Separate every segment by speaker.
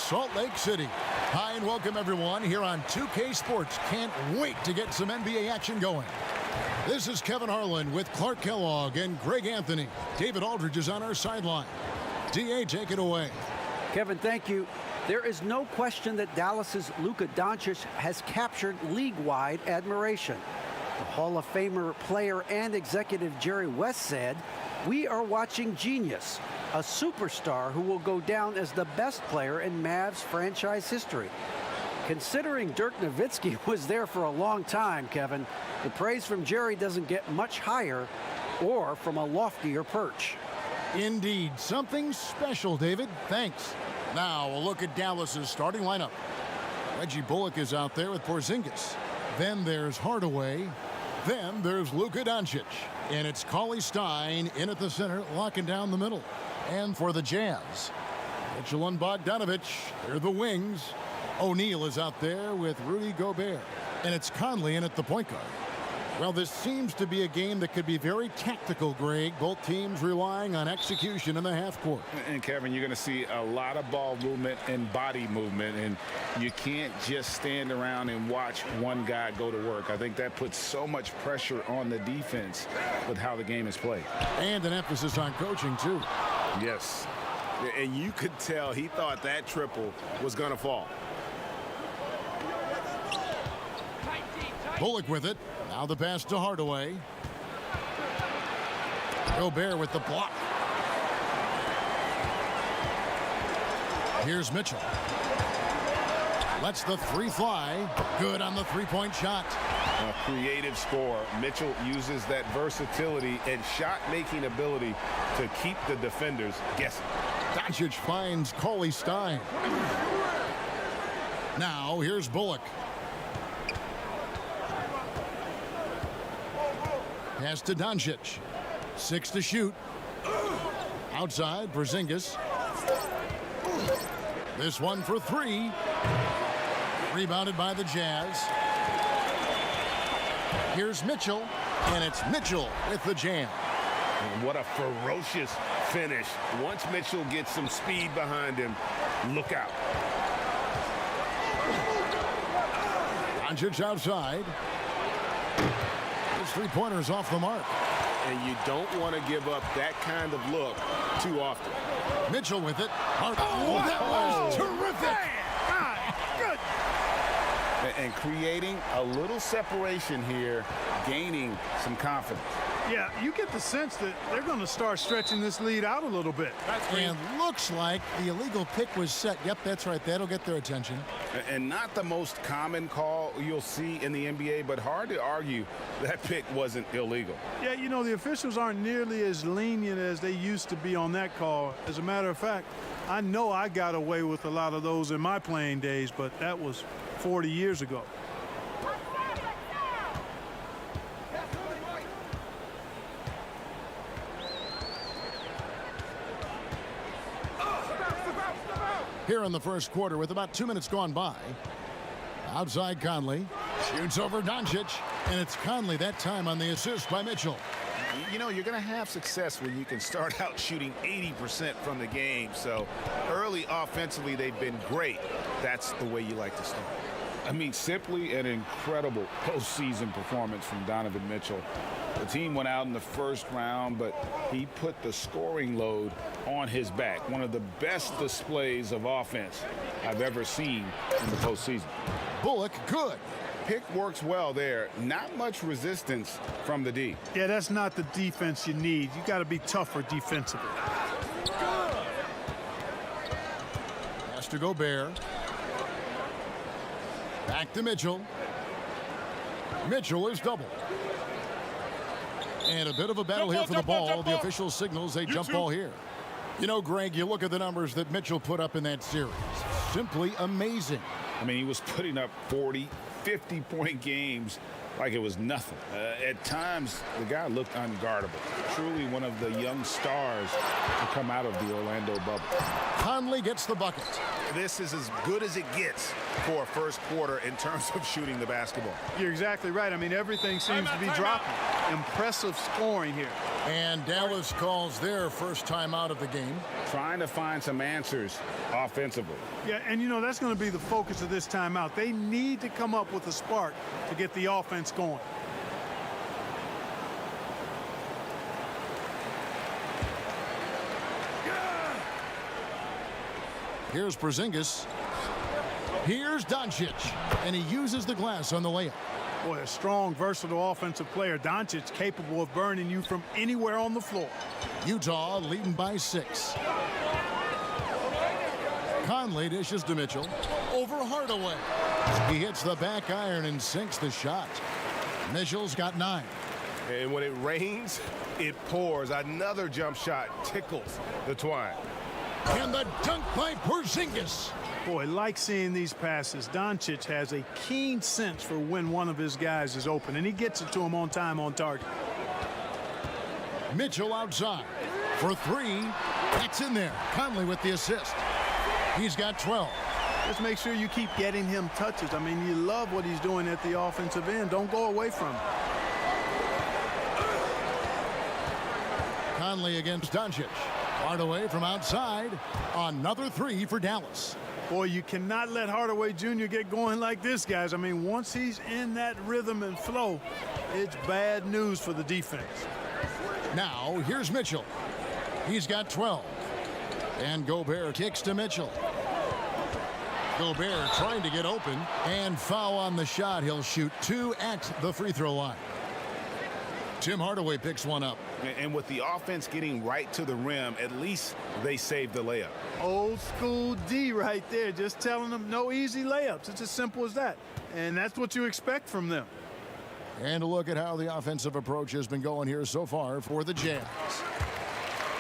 Speaker 1: Salt Lake City. Hi and welcome everyone here on 2K Sports. Can't wait to get some NBA action going. This is Kevin Harlan with Clark Kellogg and Greg Anthony. David Aldridge is on our sideline. DA, take it away.
Speaker 2: Kevin, thank you. There is no question that Dallas's Luka Doncic has captured league-wide admiration. The Hall of Famer player and executive Jerry West said, "We are watching genius, a superstar who will go down as the best player in Mavs franchise history." Considering Dirk Nowitzki was there for a long time, Kevin, the praise from Jerry doesn't get much higher or from a loftier perch.
Speaker 1: Indeed, something special, David. Thanks. Now a look at Dallas's starting lineup. Reggie Bullock is out there with Porzingis. Then there's Hardaway. Then there's Luka Doncic. And it's Cauley Stein in at the center, locking down the middle. And for the Jazz, Mitchell and Bogdanovich, they're the wings. O'Neal is out there with Rudy Gobert. And it's Conley in at the point guard. Well, this seems to be a game that could be very tactical, Greg. Both teams relying on execution in the half court.
Speaker 3: And, Kevin, you're going to see a lot of ball movement and body movement, and you can't just stand around and watch one guy go to work. I think that puts so much pressure on the defense with how the game is played.
Speaker 1: And an emphasis on coaching, too.
Speaker 4: Yes. And you could tell he thought that triple was going to fall.
Speaker 1: Bullock with it. Now the pass to Hardaway. Gobert with the block. Here's Mitchell. Lets the three fly. Good on the three-point shot.
Speaker 4: A creative score. Mitchell uses that versatility and shot-making ability to keep the defenders guessing.
Speaker 1: Doncic finds Cauley Stein. Now here's Bullock. Pass to Doncic. 6 to shoot. Outside, Porzingis. This one for 3. Rebounded by the Jazz. Here's Mitchell, and it's Mitchell with the jam.
Speaker 4: And what a ferocious finish. Once Mitchell gets some speed behind him, look out.
Speaker 1: Doncic outside. His three-pointer's off the mark.
Speaker 4: And you don't want to give up that kind of look too often.
Speaker 1: Mitchell with it. Oh, that was terrific.
Speaker 4: Good. And creating a little separation here, gaining some confidence.
Speaker 5: Yeah, you get the sense that they're going to start stretching this lead out a little bit.
Speaker 1: And looks like the illegal pick was set. Yep, that's right. That'll get their attention.
Speaker 4: And not the most common call you'll see in the NBA, but hard to argue that pick wasn't illegal.
Speaker 5: Yeah, you know, the officials aren't nearly as lenient as they used to be on that call. As a matter of fact, I know I got away with a lot of those in my playing days, but that was 40 years ago.
Speaker 1: Here in the first quarter with about 2 minutes gone by. Outside Conley. Shoots over Doncic. And it's Conley that time on the assist by Mitchell.
Speaker 4: You know, you're going to have success when you can start out shooting 80% from the game. So early offensively, they've been great. That's the way you like to start.
Speaker 3: I mean, simply an incredible postseason performance from Donovan Mitchell. The team went out in the first round, but he put the scoring load on his back. One of the best displays of offense I've ever seen in the postseason.
Speaker 1: Bullock, good.
Speaker 4: Pick works well there. Not much resistance from the D.
Speaker 5: Yeah, that's not the defense you need. You got to be tougher defensively.
Speaker 1: Pass to Gobert. Back to Mitchell. Mitchell is doubled. And a bit of a battle here for the ball. The official signals a jump ball here. You know, Greg, you look at the numbers that Mitchell put up in that series. Simply amazing.
Speaker 3: I mean, he was putting up 40, 50-point games like it was nothing. At times, the guy looked unguardable. Truly one of the young stars to come out of the Orlando bubble.
Speaker 1: Conley gets the bucket.
Speaker 4: This is as good as it gets for a first quarter in terms of shooting the basketball.
Speaker 5: You're exactly right. I mean, everything seems to be dropping. Impressive scoring here.
Speaker 1: And Dallas calls their first time out of the game.
Speaker 3: Trying to find some answers offensively.
Speaker 5: Yeah, and you know, that's going to be the focus of this timeout. They need to come up with a spark to get the offense going.
Speaker 1: Here's Porzingis. Here's Doncic. And he uses the glass on the layup.
Speaker 5: Boy, a strong, versatile offensive player. Doncic capable of burning you from anywhere on the floor.
Speaker 1: Utah leading by 6. Conley dishes to Mitchell. Over Hardaway. He hits the back iron and sinks the shot. Mitchell's got 9.
Speaker 4: And when it rains, it pours. Another jump shot tickles the twine.
Speaker 1: And the dunk by Porzingis.
Speaker 5: Boy, like seeing these passes. Doncic has a keen sense for when one of his guys is open, and he gets it to him on time, on target.
Speaker 1: Mitchell outside for 3. That's in there. Conley with the assist. He's got 12.
Speaker 5: Just make sure you keep getting him touches. I mean, you love what he's doing at the offensive end. Don't go away from him.
Speaker 1: Conley against Doncic. Hardaway from outside. Another 3 for Dallas.
Speaker 5: Boy, you cannot let Hardaway Jr. get going like this, guys. I mean, once he's in that rhythm and flow, it's bad news for the defense.
Speaker 1: Now, here's Mitchell. He's got 12. And Gobert kicks to Mitchell. Gobert trying to get open. And foul on the shot. He'll shoot 2 at the free throw line. Tim Hardaway picks one up.
Speaker 4: And with the offense getting right to the rim, at least they saved the layup.
Speaker 5: Old school D right there, just telling them no easy layups. It's as simple as that. And that's what you expect from them.
Speaker 1: And a look at how the offensive approach has been going here so far for the Jazz.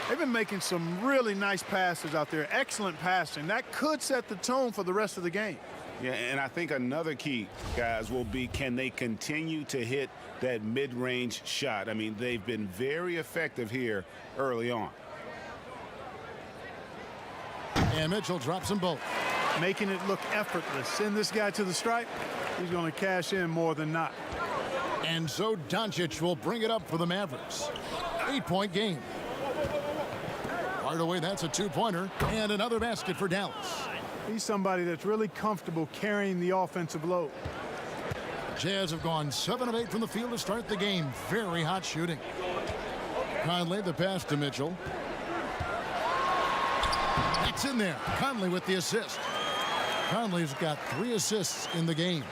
Speaker 5: They've been making some really nice passes out there. Excellent passing. That could set the tone for the rest of the game.
Speaker 3: Yeah, and I think another key, guys, will be can they continue to hit that mid-range shot? I mean, they've been very effective here early on.
Speaker 1: And Mitchell drops them both.
Speaker 5: Making it look effortless. Send this guy to the stripe. He's going to cash in more than not.
Speaker 1: And so Doncic will bring it up for the Mavericks. 8-point game. Hardaway, that's a 2-pointer. And another basket for Dallas.
Speaker 5: He's somebody that's really comfortable carrying the offensive load.
Speaker 1: Jazz have gone 7 of 8 from the field to start the game. Very hot shooting. Conley, the pass to Mitchell. It's in there. Conley with the assist. Conley's got 3 assists in the game.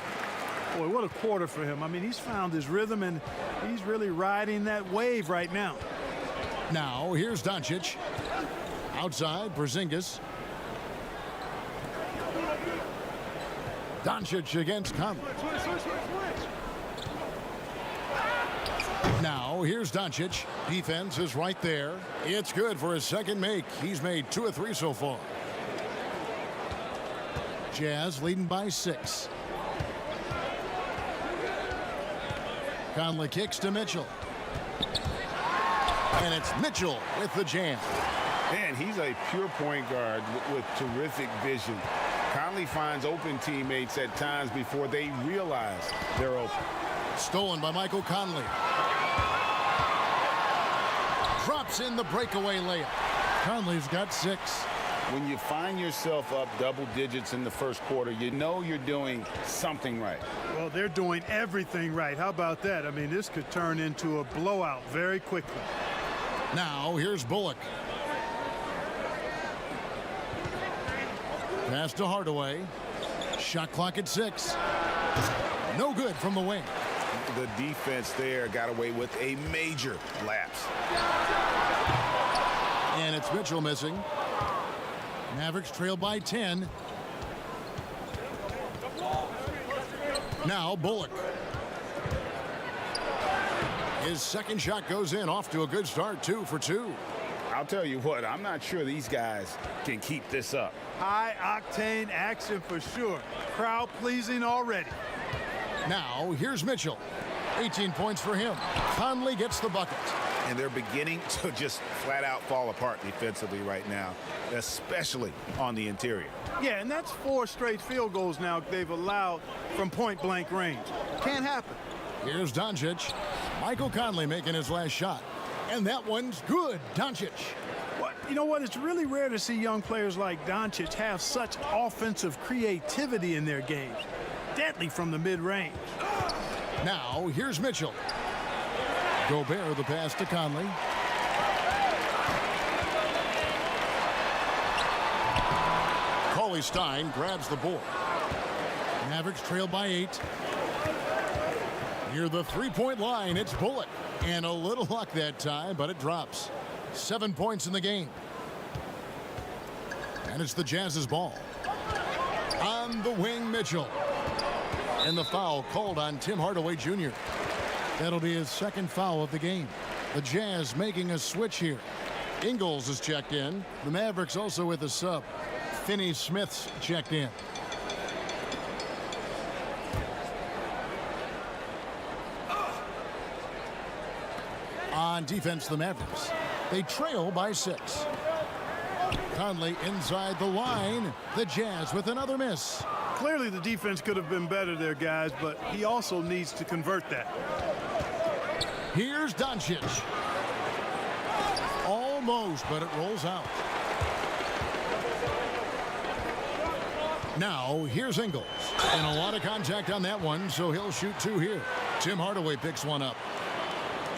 Speaker 5: Boy, what a quarter for him. I mean, he's found his rhythm, and he's really riding that wave right now.
Speaker 1: Now, here's Doncic. Outside, Porzingis. Doncic against Conley. Now, here's Doncic. Defense is right there. It's good for his second make. He's made 2 of 3 so far. Jazz leading by 6. Conley kicks to Mitchell. And it's Mitchell with the jam.
Speaker 3: Man, he's a pure point guard with terrific vision. Conley finds open teammates at times before they realize they're open.
Speaker 1: Stolen by Michael Conley. Drops in the breakaway layup. Conley's got 6.
Speaker 3: When you find yourself up double digits in the first quarter, you know you're doing something right.
Speaker 5: Well, they're doing everything right. How about that? I mean, this could turn into a blowout very quickly.
Speaker 1: Now, here's Bullock. Pass to Hardaway. Shot clock at 6. No good from the wing.
Speaker 4: The defense there got away with a major lapse.
Speaker 1: And it's Mitchell missing. Mavericks trail by 10. Now Bullock. His second shot goes in, off to a good start, 2 for 2.
Speaker 3: I'll tell you what, I'm not sure these guys can keep this up.
Speaker 5: High-octane action for sure. Crowd-pleasing already.
Speaker 1: Now, here's Mitchell. 18 points for him. Conley gets the bucket.
Speaker 4: And they're beginning to just flat out fall apart defensively right now, especially on the interior.
Speaker 5: Yeah, and that's 4 straight field goals now they've allowed from point-blank range. Can't happen.
Speaker 1: Here's Doncic. Michael Conley making his last shot. And that one's good. Doncic.
Speaker 5: You know what? It's really rare to see young players like Doncic have such offensive creativity in their games. Deadly from the mid-range.
Speaker 1: Now, here's Mitchell. Gobert the pass to Conley. Cauley-Stein grabs the board. Mavericks trail by 8. Near the three-point line, it's Bullock. And a little luck that time, but it drops. 7 points in the game. And it's the Jazz's ball. On the wing, Mitchell. And the foul called on Tim Hardaway Jr. That'll be his second foul of the game. The Jazz making a switch here. Ingles is checked in. The Mavericks also with a sub. Finney Smith's checked in. On defense, the Mavericks. They trail by 6. Conley inside the line. The Jazz with another miss.
Speaker 5: Clearly the defense could have been better there, guys, but he also needs to convert that.
Speaker 1: Here's Doncic. Almost, but it rolls out. Now, here's Ingles. And a lot of contact on that one, so he'll shoot 2 here. Tim Hardaway picks one up.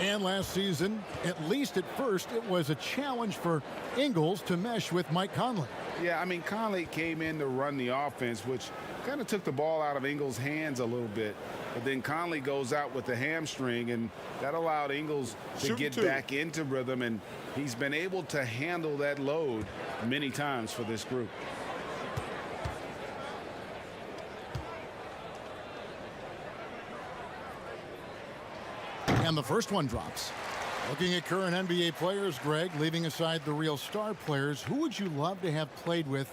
Speaker 1: And last season, at least at first, it was a challenge for Ingles to mesh with Mike Conley.
Speaker 3: Yeah, I mean, Conley came in to run the offense, which kind of took the ball out of Ingles' hands a little bit. But then Conley goes out with the hamstring, and that allowed Ingles to get back into rhythm, and he's been able to handle that load many times for this group.
Speaker 1: And the first one drops. Looking at current NBA players, Greg, leaving aside the real star players, who would you love to have played with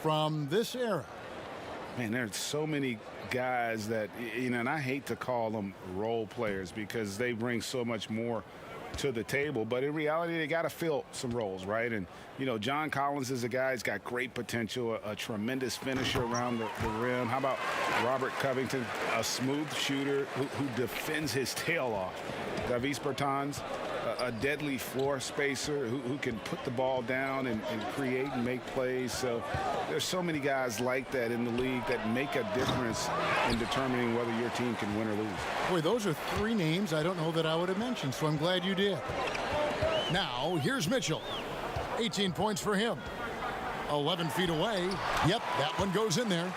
Speaker 1: from this era?
Speaker 3: Man, there's so many guys that, you know, and I hate to call them role players because they bring so much more to the table, but in reality they got to fill some roles, right? And you know, John Collins is a guy who's got great potential, a tremendous finisher around the rim. How about Robert Covington, a smooth shooter who defends his tail off? Davis Bertans, a deadly floor spacer who can put the ball down and create and make plays. So there's so many guys like that in the league that make a difference in determining whether your team can win or lose.
Speaker 1: Boy, those are 3 names I don't know that I would have mentioned, so I'm glad you did. Now, here's Mitchell. 18 points for him. 11 feet away. Yep, that one goes in there.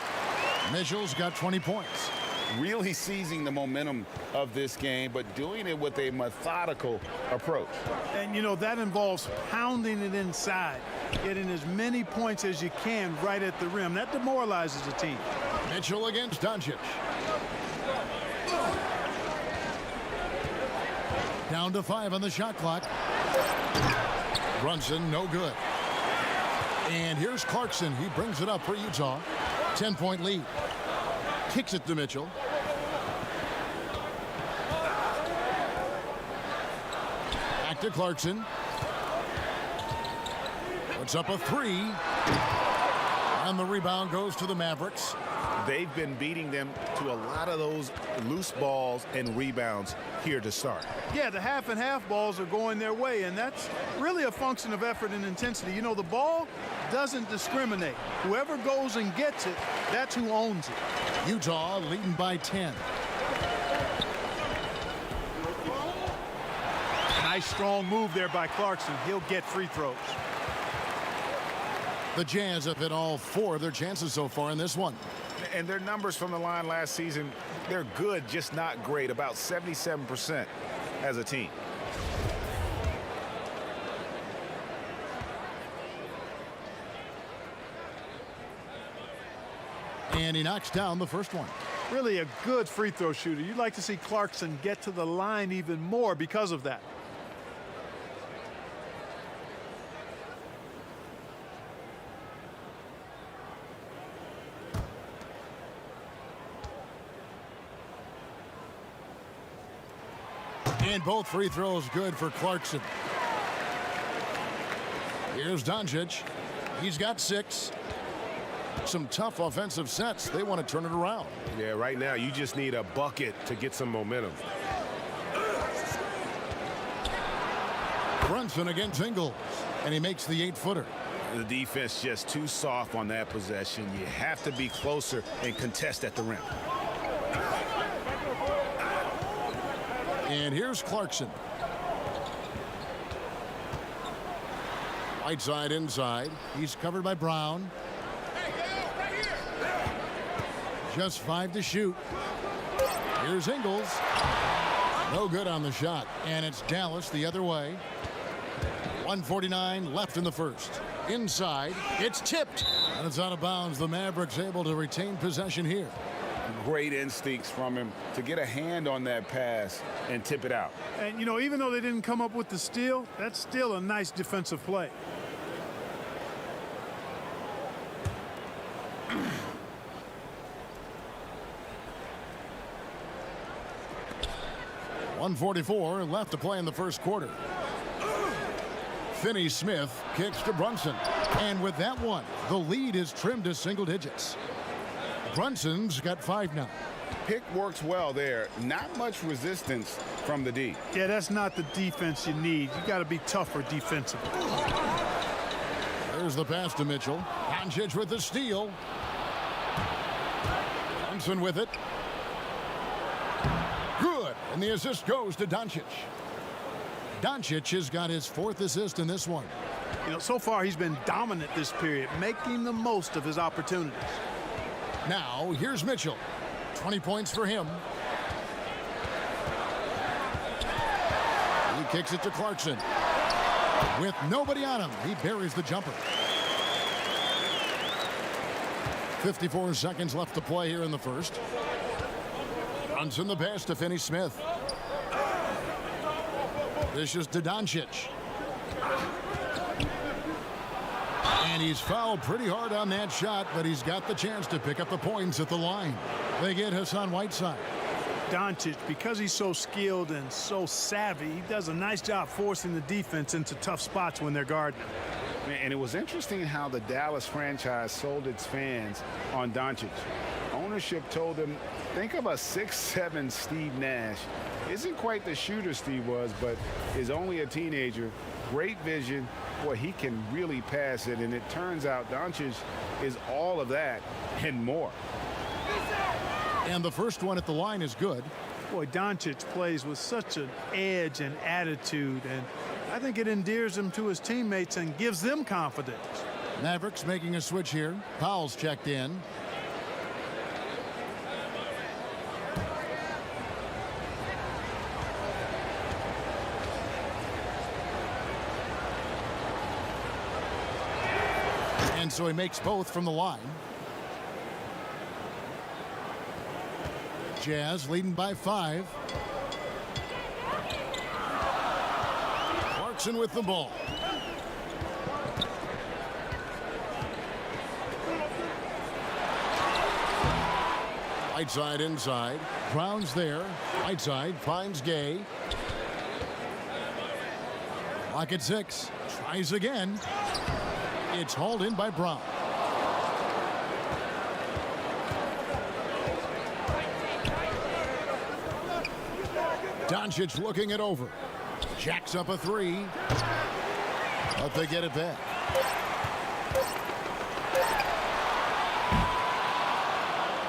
Speaker 1: Mitchell's got 20 points.
Speaker 3: Really seizing the momentum of this game, but doing it with a methodical approach.
Speaker 5: And, you know, that involves pounding it inside, getting as many points as you can right at the rim. That demoralizes the team.
Speaker 1: Mitchell against Doncic. Down to 5 on the shot clock. Brunson, no good. And here's Clarkson. He brings it up for Utah. 10-point lead. Kicks it to Mitchell. Back to Clarkson. Puts up a 3. And the rebound goes to the Mavericks.
Speaker 4: They've been beating them to a lot of those loose balls and rebounds here to start.
Speaker 5: Yeah, the half and half balls are going their way, and that's really a function of effort and intensity. You know, the ball doesn't discriminate. Whoever goes and gets it, that's who owns it.
Speaker 1: Utah leading by 10.
Speaker 5: Nice strong move there by Clarkson. He'll get free throws.
Speaker 1: The Jazz have hit all 4 of their chances so far in this one.
Speaker 4: And their numbers from the line last season, they're good, just not great. About 77% as a team.
Speaker 1: And he knocks down the first one.
Speaker 5: Really a good free throw shooter. You'd like to see Clarkson get to the line even more because of that.
Speaker 1: And both free throws good for Clarkson. Here's Doncic. He's got 6. Some tough offensive sets. They want to turn it around.
Speaker 6: Yeah, right now you just need a bucket to get some momentum.
Speaker 1: Brunson against Ingles, and he makes the 8-footer.
Speaker 4: The defense just too soft on that possession. You have to be closer and contest at the rim.
Speaker 1: And here's Clarkson. Right side inside. He's covered by Brown. Just 5 to shoot. Here's Ingles. No good on the shot. And it's Dallas the other way. 1:49 left in the first. Inside. It's tipped. And it's out of bounds. The Mavericks able to retain possession here.
Speaker 3: Great instincts from him to get a hand on that pass and tip it out.
Speaker 5: And, you know, even though they didn't come up with the steal, that's still a nice defensive play.
Speaker 1: .144 left to play in the first quarter. Finney Smith kicks to Brunson. And with that one, the lead is trimmed to single digits. Brunson's got 5 now.
Speaker 3: Pick works well there. Not much resistance from the D.
Speaker 5: Yeah, that's not the defense you need. You got to be tougher defensively.
Speaker 1: There's the pass to Mitchell. Doncic with the steal. Brunson with it. Good. And the assist goes to Doncic. Doncic has got his 4th assist in this one.
Speaker 5: You know, so far he's been dominant this period, making the most of his opportunities.
Speaker 1: Now, here's Mitchell. 20 points for him. He kicks it to Clarkson. With nobody on him, he buries the jumper. 54 seconds left to play here in the first. Brunson the pass to Finney Smith. This is to Doncic. And he's fouled pretty hard on that shot, but he's got the chance to pick up the points at the line. They get Hassan Whiteside.
Speaker 5: Doncic, because he's so skilled and so savvy, he does a nice job forcing the defense into tough spots when they're guarding him.
Speaker 3: And it was interesting how the Dallas franchise sold its fans on Doncic. Ownership told them, think of a 6'7" Steve Nash. Isn't quite the shooter Steve was, but is only a teenager. Great vision. Boy, he can really pass it, and it turns out Doncic is all of that and more.
Speaker 1: And the first one at the line is good.
Speaker 5: Boy, Doncic plays with such an edge and attitude, and I think it endears him to his teammates and gives them confidence.
Speaker 1: Mavericks making a switch here. Powell's checked in. And so he makes both from the line. Jazz leading by 5. Clarkson with the ball. Whiteside inside. Brown's there. Whiteside finds Gay. Clock at 6. Tries again. It's hauled in by Brown. Doncic looking it over. Jacks up a 3. But they get it back.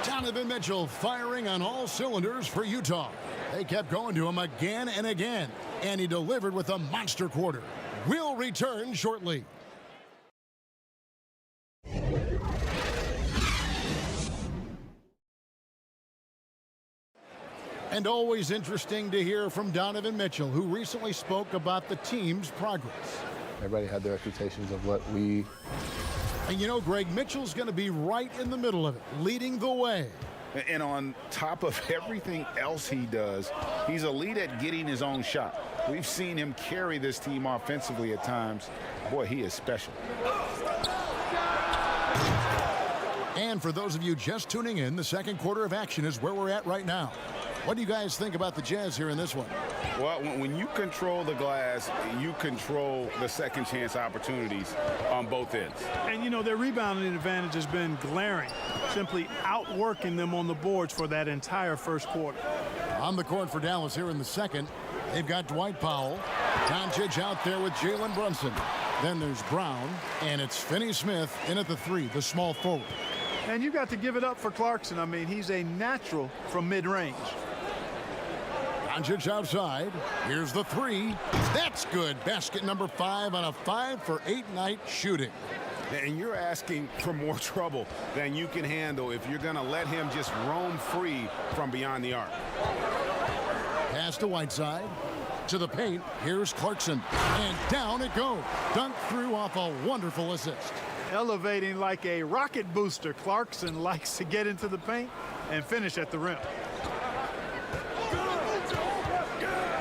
Speaker 1: Donovan Mitchell firing on all cylinders for Utah. They kept going to him again and again, and he delivered with a monster quarter. We'll return shortly. And always interesting to hear from Donovan Mitchell, who recently spoke about the team's progress.
Speaker 7: Everybody had their expectations of what we...
Speaker 1: And you know, Greg, Mitchell's going to be right in the middle of it, leading the way.
Speaker 3: And on top of everything else he does, he's elite at getting his own shot. We've seen him carry this team offensively at times. Boy, he is special.
Speaker 1: And for those of you just tuning in, the second quarter of action is where we're at right now. What do you guys think about the Jazz here in this one?
Speaker 3: Well, when you control the glass, you control the second chance opportunities on both ends.
Speaker 5: And, you know, their rebounding advantage has been glaring, simply outworking them on the boards for that entire first quarter.
Speaker 1: On the court for Dallas here in the second, they've got Dwight Powell. Doncic out there with Jalen Brunson. Then there's Brown, and it's Finney Smith in at the 3, the small forward.
Speaker 5: And you got to give it up for Clarkson. I mean, he's a natural from mid-range.
Speaker 1: Doncic outside. Here's the 3. That's good. Basket number 5 on a 5-for-8 night shooting.
Speaker 6: And you're asking for more trouble than you can handle if you're going to let him just roam free from beyond the arc.
Speaker 1: Pass to Whiteside. To the paint. Here's Clarkson. And down it goes. Dunked through off a wonderful assist.
Speaker 5: Elevating like a rocket booster, Clarkson likes to get into the paint and finish at the rim.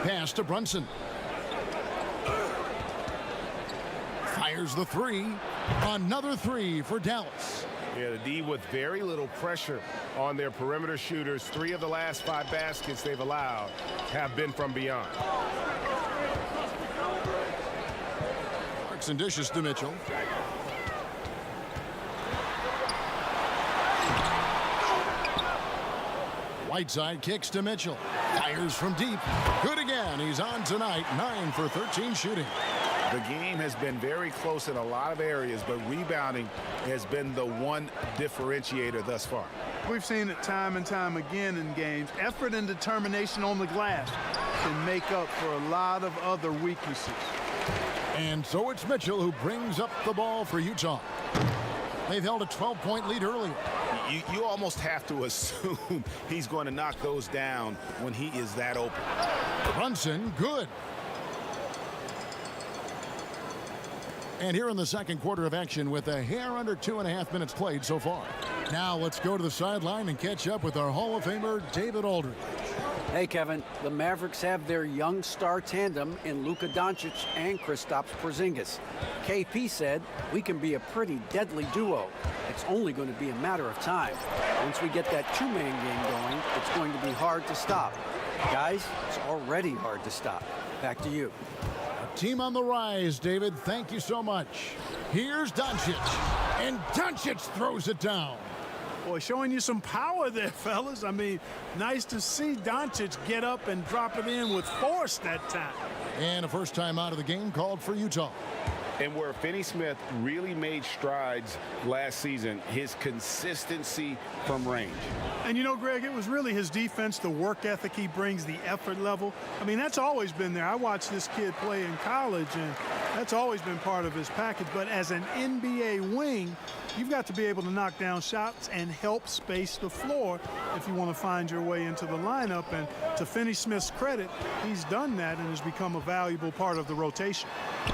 Speaker 1: Pass to Brunson. Fires the 3. Another 3 for Dallas.
Speaker 6: Yeah, the D with very little pressure on their perimeter shooters. 3 of the last 5 baskets they've allowed have been from beyond.
Speaker 1: Clarkson dishes to Mitchell. Whiteside kicks to Mitchell. Fires from deep. Good again. He's on tonight. 9 for 13 shooting.
Speaker 4: The game has been very close in a lot of areas, but rebounding has been the one differentiator thus far.
Speaker 5: We've seen it time and time again in games. Effort and determination on the glass can make up for a lot of other weaknesses.
Speaker 1: And so it's Mitchell who brings up the ball for Utah. They've held a 12-point lead earlier.
Speaker 4: You almost have to assume he's going to knock those down when he is that open.
Speaker 1: Brunson, good. And here in the second quarter of action with a hair under 2.5 minutes played so far. Now let's go to the sideline and catch up with our Hall of Famer, David Aldridge.
Speaker 2: Hey, Kevin, the Mavericks have their young star tandem in Luka Doncic and Kristaps Porzingis. KP said, we can be a pretty deadly duo. It's only going to be a matter of time. Once we get that two-man game going, it's going to be hard to stop. Guys, it's already hard to stop. Back to you.
Speaker 1: Team on the rise, David. Thank you so much. Here's Doncic. And Doncic throws it down.
Speaker 5: Boy, showing you some power there, fellas. I mean, nice to see Doncic get up and drop it in with force that time.
Speaker 1: And a first time out of the game called for Utah.
Speaker 3: And where Finney Smith really made strides last season, his consistency from range.
Speaker 5: And you know, Greg, it was really his defense, the work ethic he brings, the effort level. I mean, that's always been there. I watched this kid play in college, and that's always been part of his package. But as an NBA wing, you've got to be able to knock down shots and help space the floor if you want to find your way into the lineup. And to Finney Smith's credit, he's done that and has become a valuable part of the rotation.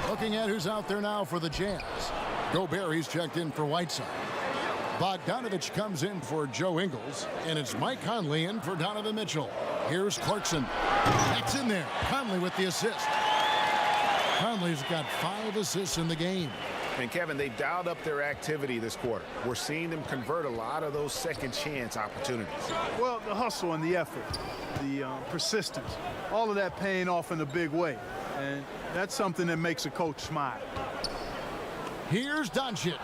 Speaker 1: Looking at who's out there now for the Jazz. Gobert, he's checked in for Whiteside. Bogdanovich comes in for Joe Ingles, and it's Mike Conley in for Donovan Mitchell. Here's Clarkson. That's in there. Conley with the assist. Conley's got 5 assists in the game.
Speaker 4: And Kevin, they've dialed up their activity this quarter. We're seeing them convert a lot of those second chance opportunities.
Speaker 5: Well, the hustle and the effort, the persistence, all of that paying off in a big way. And that's something that makes a coach smile.
Speaker 1: Here's Doncic.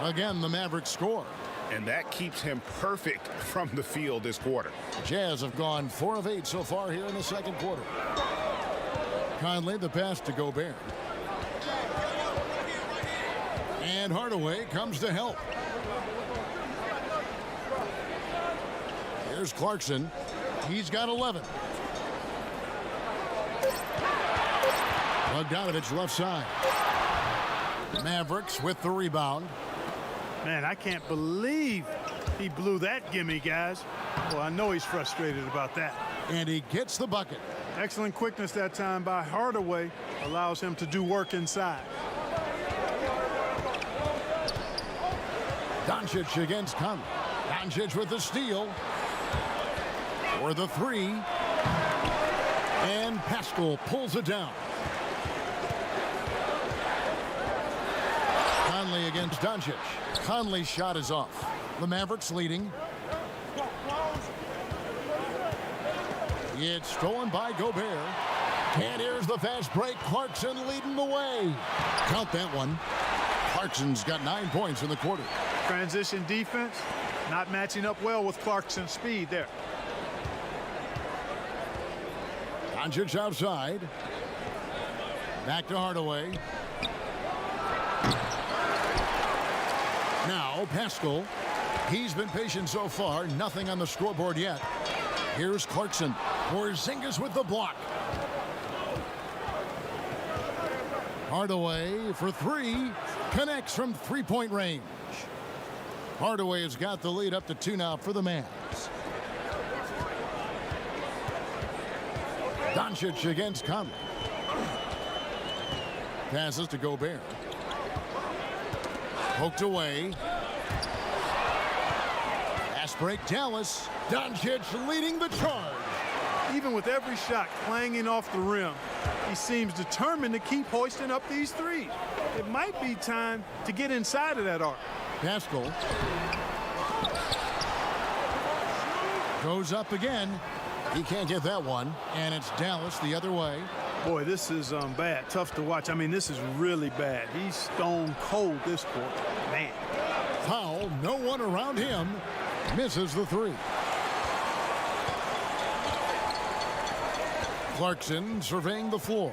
Speaker 1: Again, the Mavericks score.
Speaker 4: And that keeps him perfect from the field this quarter.
Speaker 1: Jazz have gone 4 of 8 so far here in the second quarter. Conley, the pass to Gobert. And Hardaway comes to help. Here's Clarkson. He's got 11. Bogdanovich left side. Mavericks with the rebound.
Speaker 5: Man, I can't believe he blew that gimme, guys. Well, I know he's frustrated about that.
Speaker 1: And he gets the bucket.
Speaker 5: Excellent quickness that time by Hardaway. Allows him to do work inside.
Speaker 1: Doncic against Conley. Doncic with the steal. For the 3. And Pascal pulls it down. Conley against Doncic. Conley's shot is off. The Mavericks leading. It's stolen by Gobert. And here's the fast break. Clarkson leading the way. Count that one. Clarkson's got 9 points in the quarter.
Speaker 5: Transition defense not matching up well with Clarkson's speed there.
Speaker 1: Doncic outside. Back to Hardaway. Now Pascal. He's been patient so far. Nothing on the scoreboard yet. Here's Clarkson. Porzingis with the block. Hardaway for three. Connects from three-point range. Hardaway has got the lead up to 2 now for the Mavs. Doncic against Conley. Passes to Gobert. Poked away. Fast break Dallas. Doncic leading the charge.
Speaker 5: Even with every shot clanging off the rim, he seems determined to keep hoisting up these threes. It might be time to get inside of that arc.
Speaker 1: Pascal goes up again. He can't get that one, and it's Dallas the other way.
Speaker 5: Boy, this is bad. Tough to watch. I mean, this is really bad. He's stone cold this quarter. Man.
Speaker 1: Foul, no one around him. Misses the three. Clarkson surveying the floor.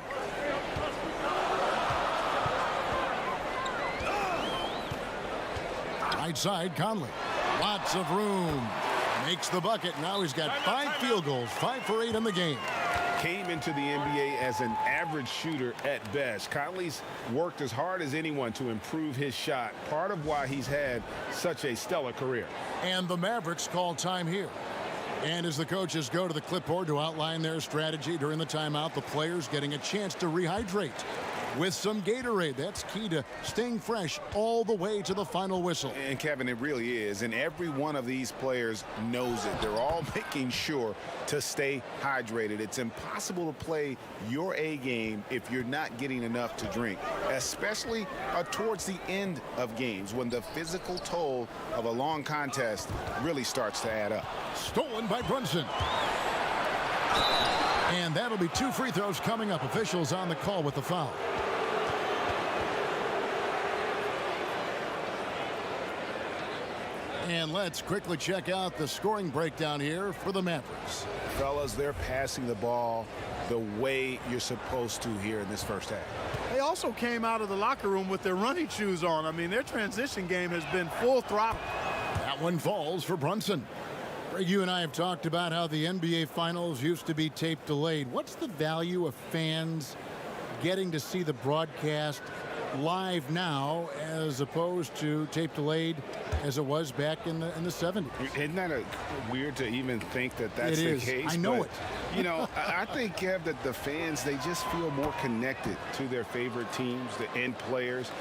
Speaker 1: Right side, Conley. Lots of room. Makes the bucket. Now he's got 5 field goals, 5 for 8 in the game.
Speaker 3: Came into the NBA as an average shooter at best. Conley's worked as hard as anyone to improve his shot. Part of why he's had such a stellar career.
Speaker 1: And the Mavericks call time here. And as the coaches go to the clipboard to outline their strategy during the timeout, the players getting a chance to rehydrate with some Gatorade. That's key to staying fresh all the way to the final whistle.
Speaker 3: And Kevin, it really is. And every one of these players knows it. They're all making sure to stay hydrated. It's impossible to play your A game if you're not getting enough to drink, especially towards the end of games when the physical toll of a long contest really starts to add up.
Speaker 1: Stolen by Brunson. And that'll be 2 free throws coming up. Officials on the call with the foul. And let's quickly check out the scoring breakdown here for the Mavericks.
Speaker 3: Fellas, they're passing the ball the way you're supposed to here in this first half.
Speaker 5: They also came out of the locker room with their running shoes on. I mean, their transition game has been full throttle.
Speaker 1: That one falls for Brunson. Greg, you and I have talked about how the NBA Finals used to be tape delayed. What's the value of fans getting to see the broadcast live now as opposed to tape delayed as it was back in the 70s?
Speaker 3: Isn't that weird to even think that that's the case?
Speaker 1: I know it.
Speaker 3: You know, I think, Kev, that the fans, they just feel more connected to their favorite teams, the end players.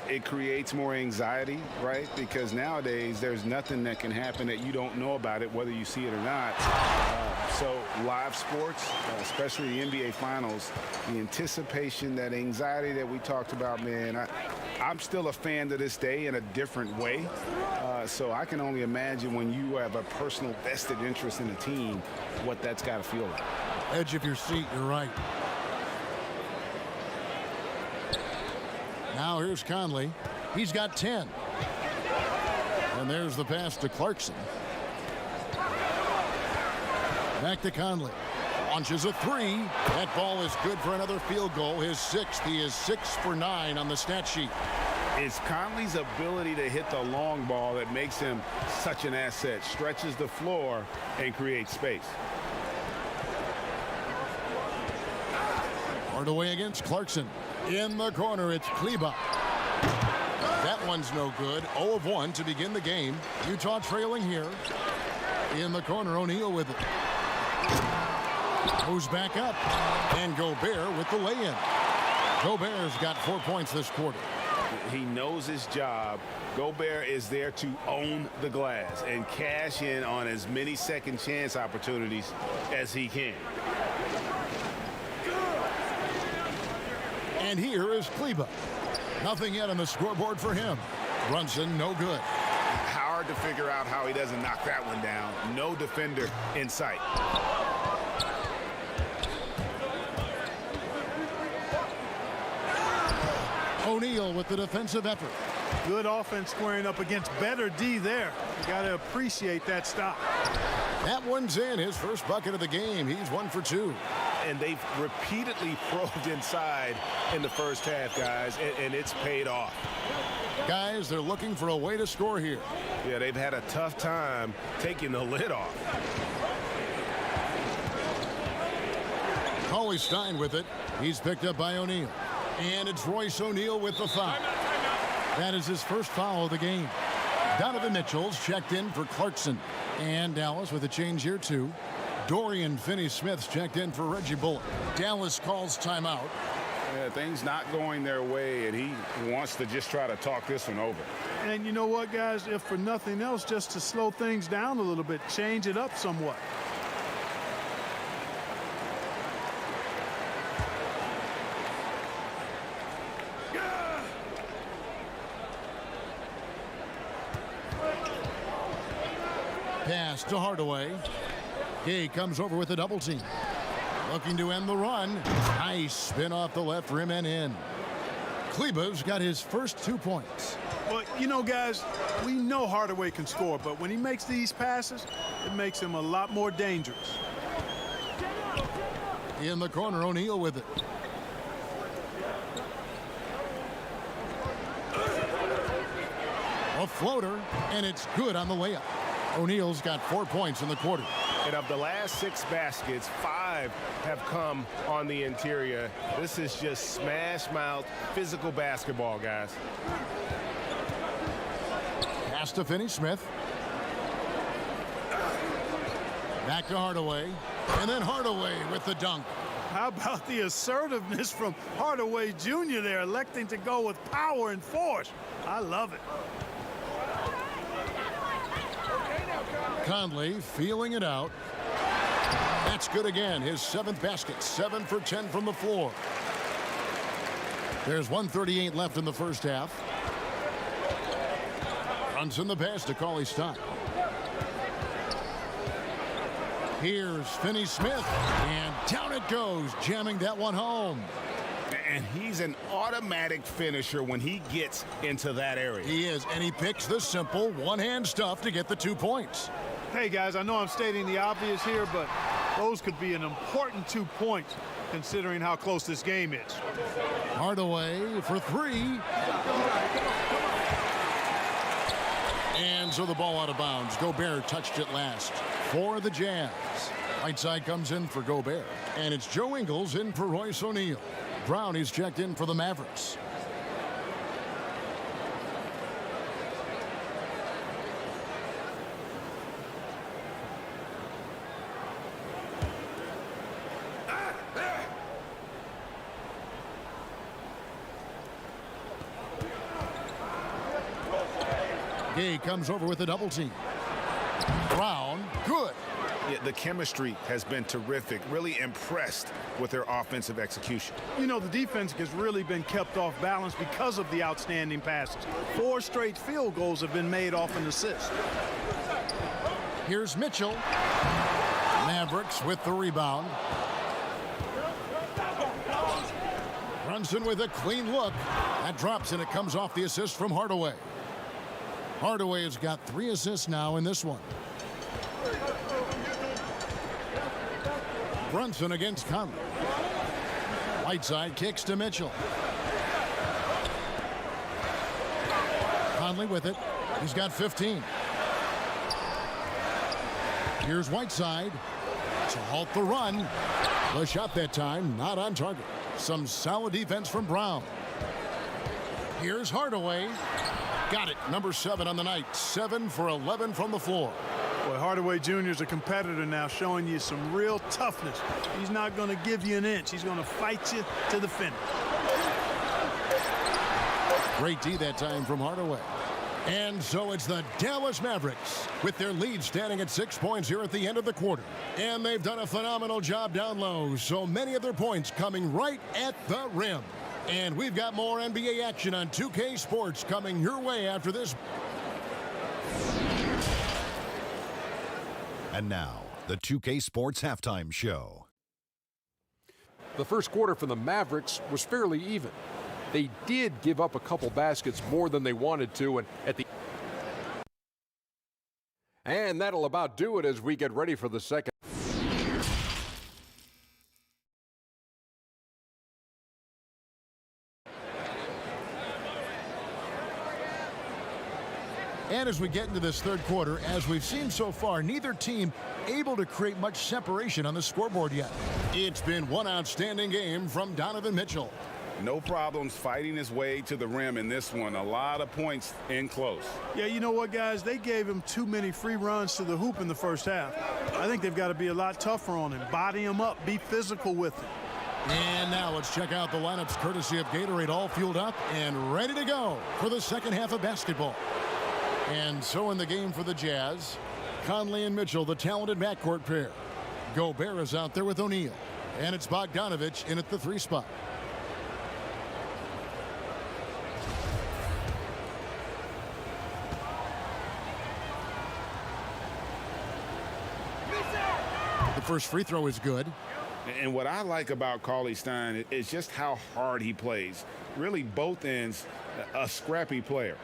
Speaker 3: It creates more anxiety, right? Because nowadays there's nothing that can happen that you don't know about it, whether you see it or not. So live sports, especially the NBA Finals, the anticipation, that anxiety that we talked about, man, I'm still a fan to this day in a different way. So I can only imagine when you have a personal vested interest in a team, what that's got to feel like.
Speaker 1: Edge of your seat, you're right. Now here's Conley. He's got 10. And there's the pass to Clarkson. Back to Conley. Launches a three. That ball is good for another field goal. His 6th. He is 6 for 9 on the stat sheet.
Speaker 3: It's Conley's ability to hit the long ball that makes him such an asset. Stretches the floor and creates space.
Speaker 1: Hardaway against Clarkson. In the corner, it's Kleba. That one's no good. 0 of 1 to begin the game. Utah trailing here. In the corner, O'Neal with it. Goes back up. And Gobert with the lay-in. Gobert's got 4 points this quarter.
Speaker 3: He knows his job. Gobert is there to own the glass and cash in on as many second chance opportunities as he can.
Speaker 1: And here is Kleba. Nothing yet on the scoreboard for him. Brunson, no good.
Speaker 3: Hard to figure out how he doesn't knock that one down. No defender in sight.
Speaker 1: O'Neal with the defensive effort.
Speaker 5: Good offense squaring up against better D there. You got to appreciate that stop.
Speaker 1: That one's in, his first bucket of the game. He's 1 for 2.
Speaker 6: And they've repeatedly probed inside in the first half, guys, and it's paid off.
Speaker 1: Guys, they're looking for a way to score here.
Speaker 6: Yeah, they've had a tough time taking the lid off.
Speaker 1: Cauley Stein with it. He's picked up by O'Neal. And it's Royce O'Neal with the foul. That is his first foul of the game. Donovan Mitchell's checked in for Clarkson. And Dallas with a change here too. Dorian Finney-Smith's checked in for Reggie Bullock. Dallas calls timeout.
Speaker 3: Yeah, things not going their way, and he wants to just try to talk this one over.
Speaker 5: And you know what, guys? If for nothing else, just to slow things down a little bit, change it up somewhat.
Speaker 1: Pass to Hardaway. He comes over with a double team. Looking to end the run. Nice spin off the left rim and in. Kleba's got his first 2 points.
Speaker 5: Well, you know, guys, we know Hardaway can score, but when he makes these passes, it makes him a lot more dangerous.
Speaker 1: In the corner, O'Neal with it. A floater, and it's good on the layup. O'Neal's got 4 points in the quarter.
Speaker 6: And of the last 6 baskets, 5 have come on the interior. This is just smash mouth physical basketball, guys.
Speaker 1: Pass to Finney-Smith. Back to Hardaway. And then Hardaway with the dunk.
Speaker 5: How about the assertiveness from Hardaway Jr. there, electing to go with power and force? I love it.
Speaker 1: Conley feeling it out. That's good again. His 7th basket. 7 for 10 from the floor. There's 1:38 left in the first half. Brunson the pass to Cauley Stein. Here's Finney-Smith. And down it goes, jamming that one home.
Speaker 3: And he's an automatic finisher when he gets into that area.
Speaker 1: He is, and he picks the simple one-hand stuff to get the 2 points.
Speaker 5: Hey, guys, I know I'm stating the obvious here, but those could be an important 2 points considering how close this game is.
Speaker 1: Hardaway for 3. And so the ball out of bounds. Gobert touched it last for the Jazz. Whiteside comes in for Gobert. And it's Joe Ingles in for Royce O'Neal. Brown is checked in for the Mavericks. Gay comes over with a double team. Brown, good.
Speaker 4: Yeah, the chemistry has been terrific. Really impressed with their offensive execution.
Speaker 5: You know, the defense has really been kept off balance because of the outstanding passes. 4 straight field goals have been made off an assist.
Speaker 1: Here's Mitchell. Mavericks with the rebound. Brunson with a clean look. That drops and it comes off the assist from Hardaway. Hardaway has got 3 assists now in this one. Brunson against Conley. Whiteside kicks to Mitchell. Conley with it. He's got 15. Here's Whiteside to halt the run. The shot that time not on target. Some solid defense from Brown. Here's Hardaway. Got it. Number 7 on the night. 7 for 11 from the floor.
Speaker 5: Boy, Hardaway Jr. is a competitor now, showing you some real toughness. He's not going to give you an inch. He's going to fight you to the finish.
Speaker 1: Great D that time from Hardaway. And so it's the Dallas Mavericks with their lead standing at 6 points here at the end of the quarter. And they've done a phenomenal job down low. So many of their points coming right at the rim. And we've got more NBA action on 2K Sports coming your way after this.
Speaker 8: And now, the 2K Sports Halftime Show.
Speaker 9: The first quarter for the Mavericks was fairly even. They did give up a couple baskets more than they wanted to, and that'll about do it as we get ready for the second.
Speaker 1: And as we get into this third quarter, as we've seen so far, neither team able to create much separation on the scoreboard yet. It's been one outstanding game from Donovan Mitchell.
Speaker 3: No problems fighting his way to the rim in this one. A lot of points in close.
Speaker 5: Yeah, you know what, guys? They gave him too many free runs to the hoop in the first half. I think they've got to be a lot tougher on him. Body him up. Be physical with him.
Speaker 1: And now let's check out the lineups courtesy of Gatorade, all fueled up and ready to go for the second half of basketball. And so in the game for the Jazz, Conley and Mitchell, the talented backcourt pair. Gobert is out there with O'Neal. And it's Bogdanovich in at the 3 spot. The first free throw is good.
Speaker 3: And what I like about Cauley-Stein is just how hard he plays. Really both ends, a scrappy player.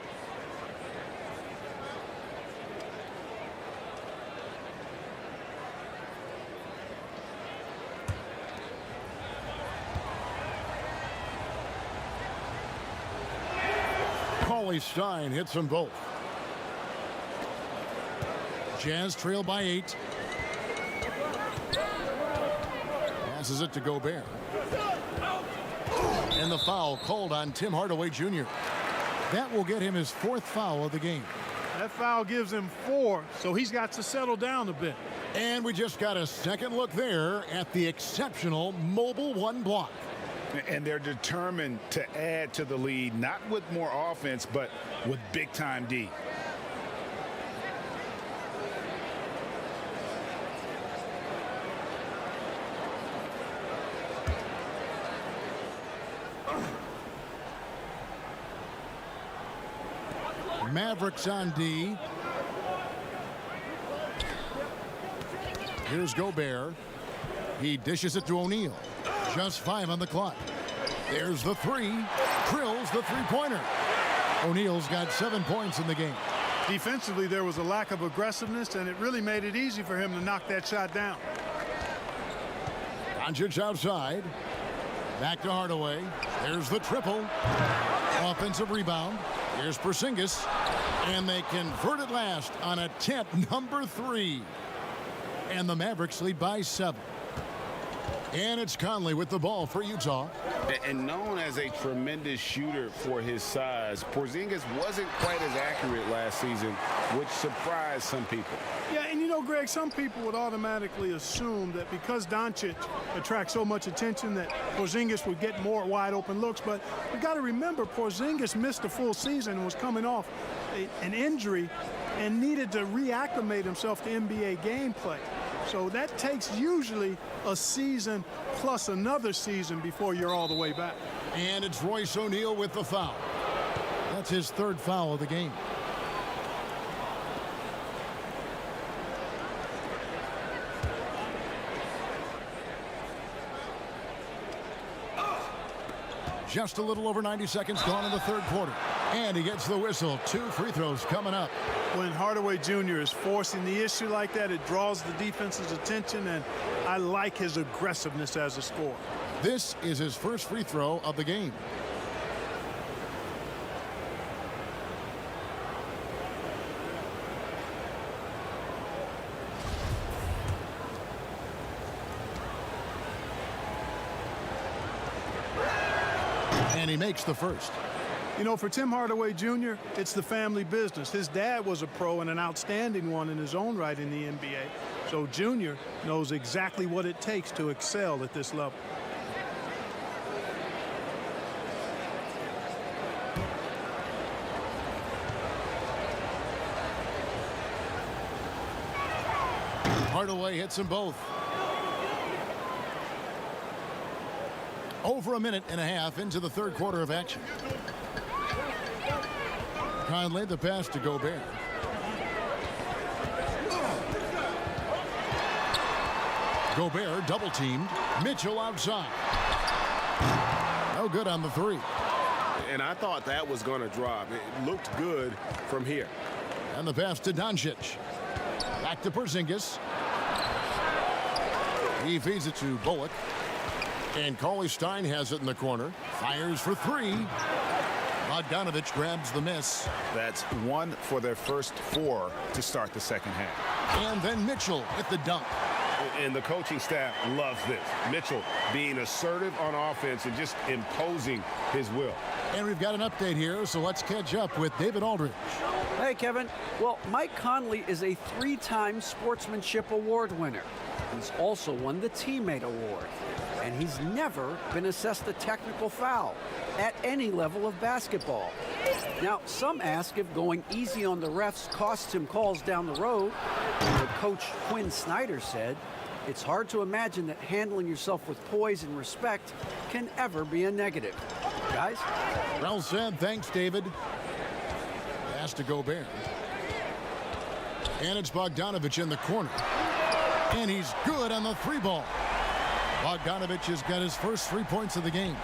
Speaker 1: Cauley-Stein hits them both. Jazz trail by 8. Passes it to Gobert. And the foul called on Tim Hardaway Jr. That will get him his 4th foul of the game.
Speaker 5: That foul gives him 4, so he's got to settle down a bit.
Speaker 1: And we just got a second look there at the exceptional mobile 1 block.
Speaker 3: And they're determined to add to the lead, not with more offense, but with big-time D.
Speaker 1: Mavericks on D. Here's Gobert. He dishes it to O'Neal. Just 5 on the clock. There's the 3. Drills the 3-pointer. O'Neal's got 7 points in the game.
Speaker 5: Defensively, there was a lack of aggressiveness, and it really made it easy for him to knock that shot down.
Speaker 1: Doncic outside. Back to Hardaway. There's the triple. Offensive rebound. Here's Porzingis. And they convert at last on attempt number 3. And the Mavericks lead by 7. And it's Conley with the ball for Utah.
Speaker 3: And known as a tremendous shooter for his size, Porzingis wasn't quite as accurate last season, which surprised some people.
Speaker 5: Yeah, and you know, Greg, some people would automatically assume that because Doncic attracts so much attention that Porzingis would get more wide open looks. But you got to remember, Porzingis missed a full season and was coming off an injury and needed to reacclimate himself to NBA gameplay. So that takes usually a season plus another season before you're all the way back.
Speaker 1: And it's Royce O'Neal with the foul. That's his 3rd foul of the game. Just a little over 90 seconds gone in the third quarter. And he gets the whistle. 2 free throws coming up.
Speaker 5: When Hardaway Jr. is forcing the issue like that, it draws the defense's attention, and I like his aggressiveness as a scorer.
Speaker 1: This is his first free throw of the game. And he makes the first.
Speaker 5: You know, for Tim Hardaway Jr., it's the family business. His dad was a pro and an outstanding one in his own right in the NBA. So Jr. knows exactly what it takes to excel at this level.
Speaker 1: Hardaway hits them both. Over a minute and a half into the third quarter of action. Conley, the pass to Gobert. Gobert double teamed. Mitchell outside. No good on the 3.
Speaker 6: And I thought that was going to drop. It looked good from here.
Speaker 1: And the pass to Doncic. Back to Porzingis. He feeds it to Bullock. And Cauley Stein has it in the corner. Fires for three. Bogdanovich grabs the miss.
Speaker 4: That's 1 for their first 4 to start the second half.
Speaker 1: And then Mitchell with the dunk.
Speaker 6: And the coaching staff loves this. Mitchell being assertive on offense and just imposing his will.
Speaker 1: And we've got an update here, so let's catch up with David Aldridge.
Speaker 2: Hey, Kevin. Well, Mike Conley is a 3-time Sportsmanship Award winner. He's also won the Teammate Award. And he's never been assessed a technical foul at any level of basketball. Now, some ask if going easy on the refs costs him calls down the road. But Coach Quinn Snyder said, it's hard to imagine that handling yourself with poise and respect can ever be a negative. Guys?
Speaker 1: Well said. Thanks, David. Pass to Gobert. And it's Bogdanovich in the corner. And he's good on the 3-ball. Bogdanovich has got his first 3 points of the game.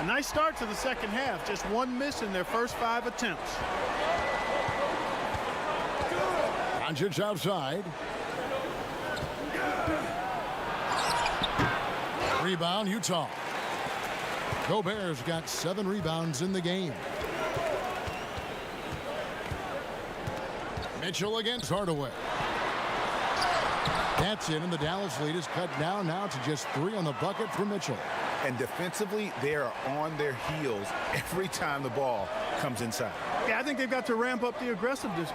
Speaker 5: A nice start to the second half. Just 1 miss in their first 5 attempts.
Speaker 1: Doncic outside. Rebound, Utah. Gobert's got 7 rebounds in the game. Mitchell against Hardaway. That's it, and the Dallas lead is cut down now to just 3 on the bucket for Mitchell.
Speaker 4: And defensively, they are on their heels every time the ball comes inside.
Speaker 5: Yeah, I think they've got to ramp up the aggressiveness.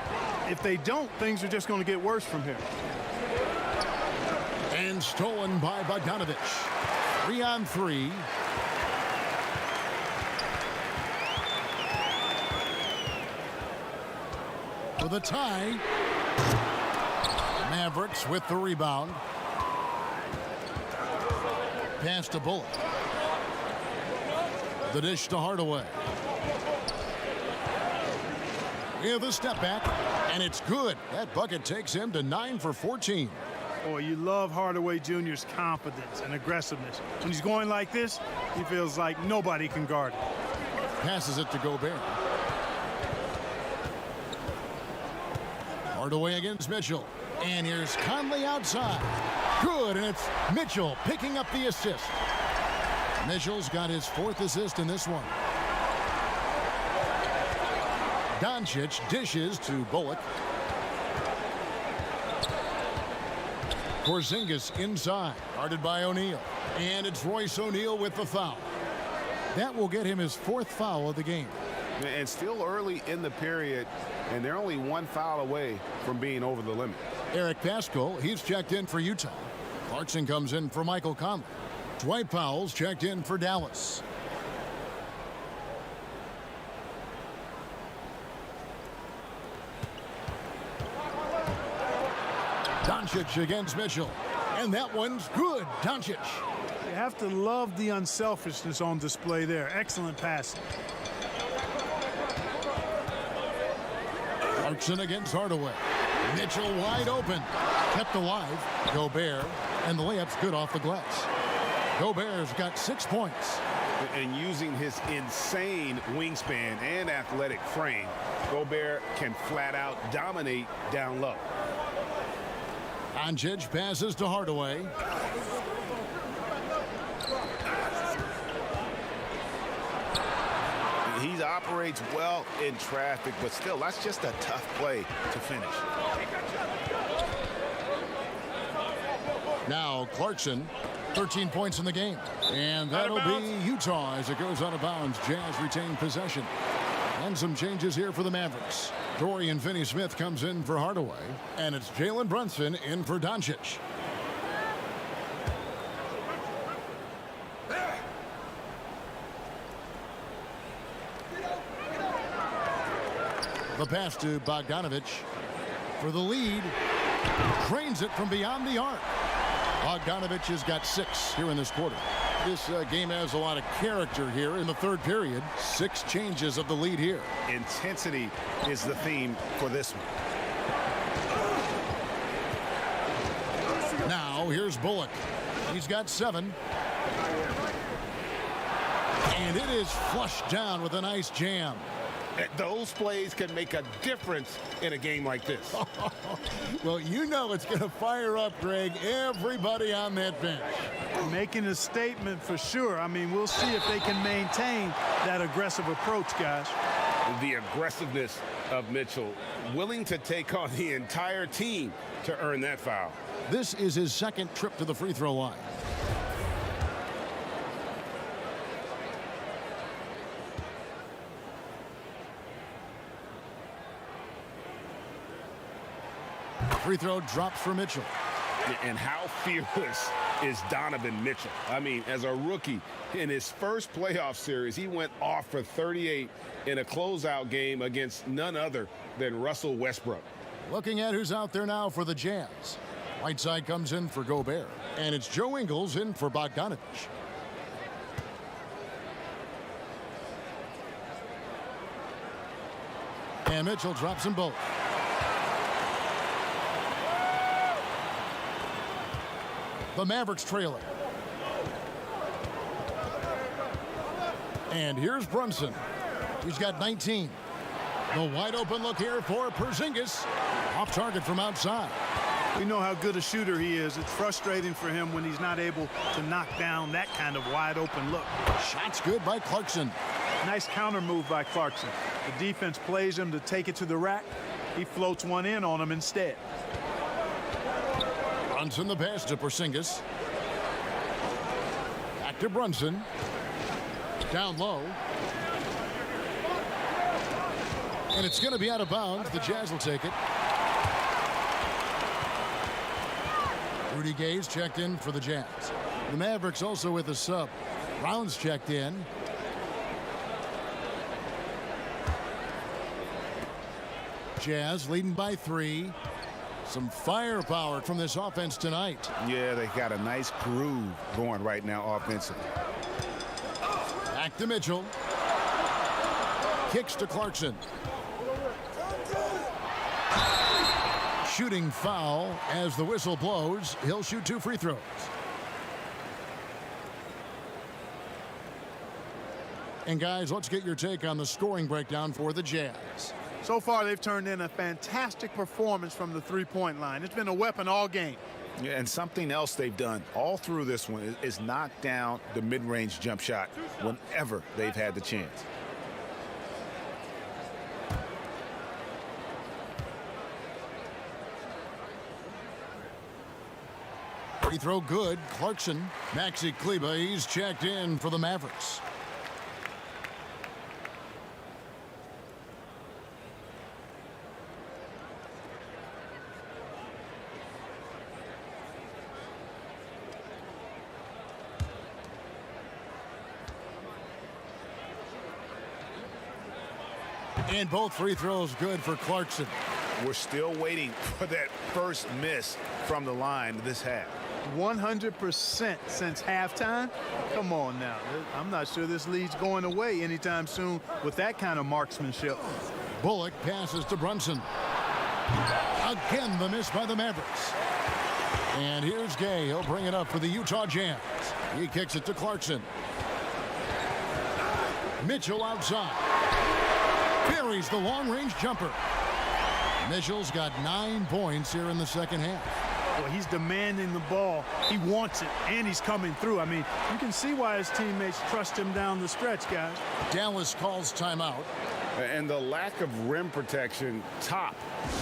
Speaker 5: If they don't, things are just going to get worse from here.
Speaker 1: And stolen by Bogdanovich. 3 on 3. For the tie. Mavericks with the rebound. Pass to Bullock. The dish to Hardaway. With a step back, and it's good. That bucket takes him to 9 for 14.
Speaker 5: Boy, you love Hardaway Jr.'s confidence and aggressiveness. When he's going like this, he feels like nobody can guard him.
Speaker 1: Passes it to Gobert. Hardaway against Mitchell. And here's Conley outside. Good, and it's Mitchell picking up the assist. Mitchell's got his 4th assist in this one. Doncic dishes to Bullock. Porzingis inside, guarded by O'Neal. And it's Royce O'Neal with the foul. That will get him his 4th foul of the game.
Speaker 6: And still early in the period, and they're only 1 foul away from being over the limit.
Speaker 1: Eric Paschal, he's checked in for Utah. Clarkson comes in for Michael Conley. Dwight Powell's checked in for Dallas. Doncic against Mitchell. And that one's good. Doncic.
Speaker 5: You have to love the unselfishness on display there. Excellent passing.
Speaker 1: Clarkson against Hardaway. Mitchell wide open. Kept alive. Gobert. And the layup's good off the glass. Gobert's got 6 points.
Speaker 6: And using his insane wingspan and athletic frame, Gobert can flat out dominate down low.
Speaker 1: Doncic passes to Hardaway.
Speaker 4: He operates well in traffic, but still, that's just a tough play to finish.
Speaker 1: Now Clarkson, 13 points in the game. And that'll be Utah as it goes out of bounds. Jazz retain possession. And some changes here for the Mavericks. Dorian Finney-Smith comes in for Hardaway. And it's Jalen Brunson in for Doncic. The pass to Bogdanovich for the lead. Trains it from beyond the arc. Bogdanovich has got 6 here in this quarter. This game has a lot of character here in the 3rd period. 6 changes of the lead here.
Speaker 4: Intensity is the theme for this one.
Speaker 1: Now here's Bullock. He's got 7. And it is flushed down with a nice jam.
Speaker 6: Those plays can make a difference in a game like this.
Speaker 1: Well, you know it's going to fire up, Greg, everybody on that bench.
Speaker 5: Making a statement for sure. I mean, we'll see if they can maintain that aggressive approach, guys.
Speaker 6: The aggressiveness of Mitchell, willing to take on the entire team to earn that foul.
Speaker 1: This is his second trip to the free throw line. Free throw drops for Mitchell.
Speaker 6: And how fearless is Donovan Mitchell? I mean, as a rookie, in his first playoff series, he went off for 38 in a closeout game against none other than Russell Westbrook.
Speaker 1: Looking at who's out there now for the Jazz. Whiteside comes in for Gobert. And it's Joe Ingles in for Bogdanovich. And Mitchell drops them both. The Mavericks trailing. And here's Brunson. He's got 19. The wide open look here for Porzingis. Off target from outside.
Speaker 5: We know how good a shooter he is. It's frustrating for him when he's not able to knock down that kind of wide open look.
Speaker 1: Shots good by Clarkson.
Speaker 5: Nice counter move by Clarkson. The defense plays him to take it to the rack. He floats one in on him instead.
Speaker 1: Brunson the pass to Porzingis. Back to Brunson. Down low. And it's going to be out of bounds. The Jazz will take it. Rudy Gay's checked in for the Jazz. The Mavericks also with a sub. Brown's checked in. Jazz leading by 3. Some firepower from this offense tonight.
Speaker 4: Yeah, they got a nice groove going right now offensively.
Speaker 1: Back to Mitchell. Kicks to Clarkson. Shooting foul as the whistle blows. He'll shoot 2 free throws. And guys, let's get your take on the scoring breakdown for the Jazz.
Speaker 5: So far, they've turned in a fantastic performance from the three-point line. It's been a weapon all game.
Speaker 4: Yeah, and something else they've done all through this one is knock down the mid-range jump shot whenever they've had the chance.
Speaker 1: Free throw good. Clarkson. Maxi Kleber, he's checked in for the Mavericks. And both free throws good for Clarkson.
Speaker 4: We're still waiting for that first miss from the line this half.
Speaker 5: 100% since halftime. Come on now. I'm not sure this lead's going away anytime soon with that kind of marksmanship.
Speaker 1: Bullock passes to Brunson. Again, the miss by the Mavericks. And here's Gay. He'll bring it up for the Utah Jazz. He kicks it to Clarkson. Mitchell outside. Buries the long-range jumper. Mitchell's got 9 points here in the second half.
Speaker 5: Well, he's demanding the ball. He wants it, and he's coming through. I mean, you can see why his teammates trust him down the stretch, guys.
Speaker 1: Dallas calls timeout.
Speaker 6: And the lack of rim protection, top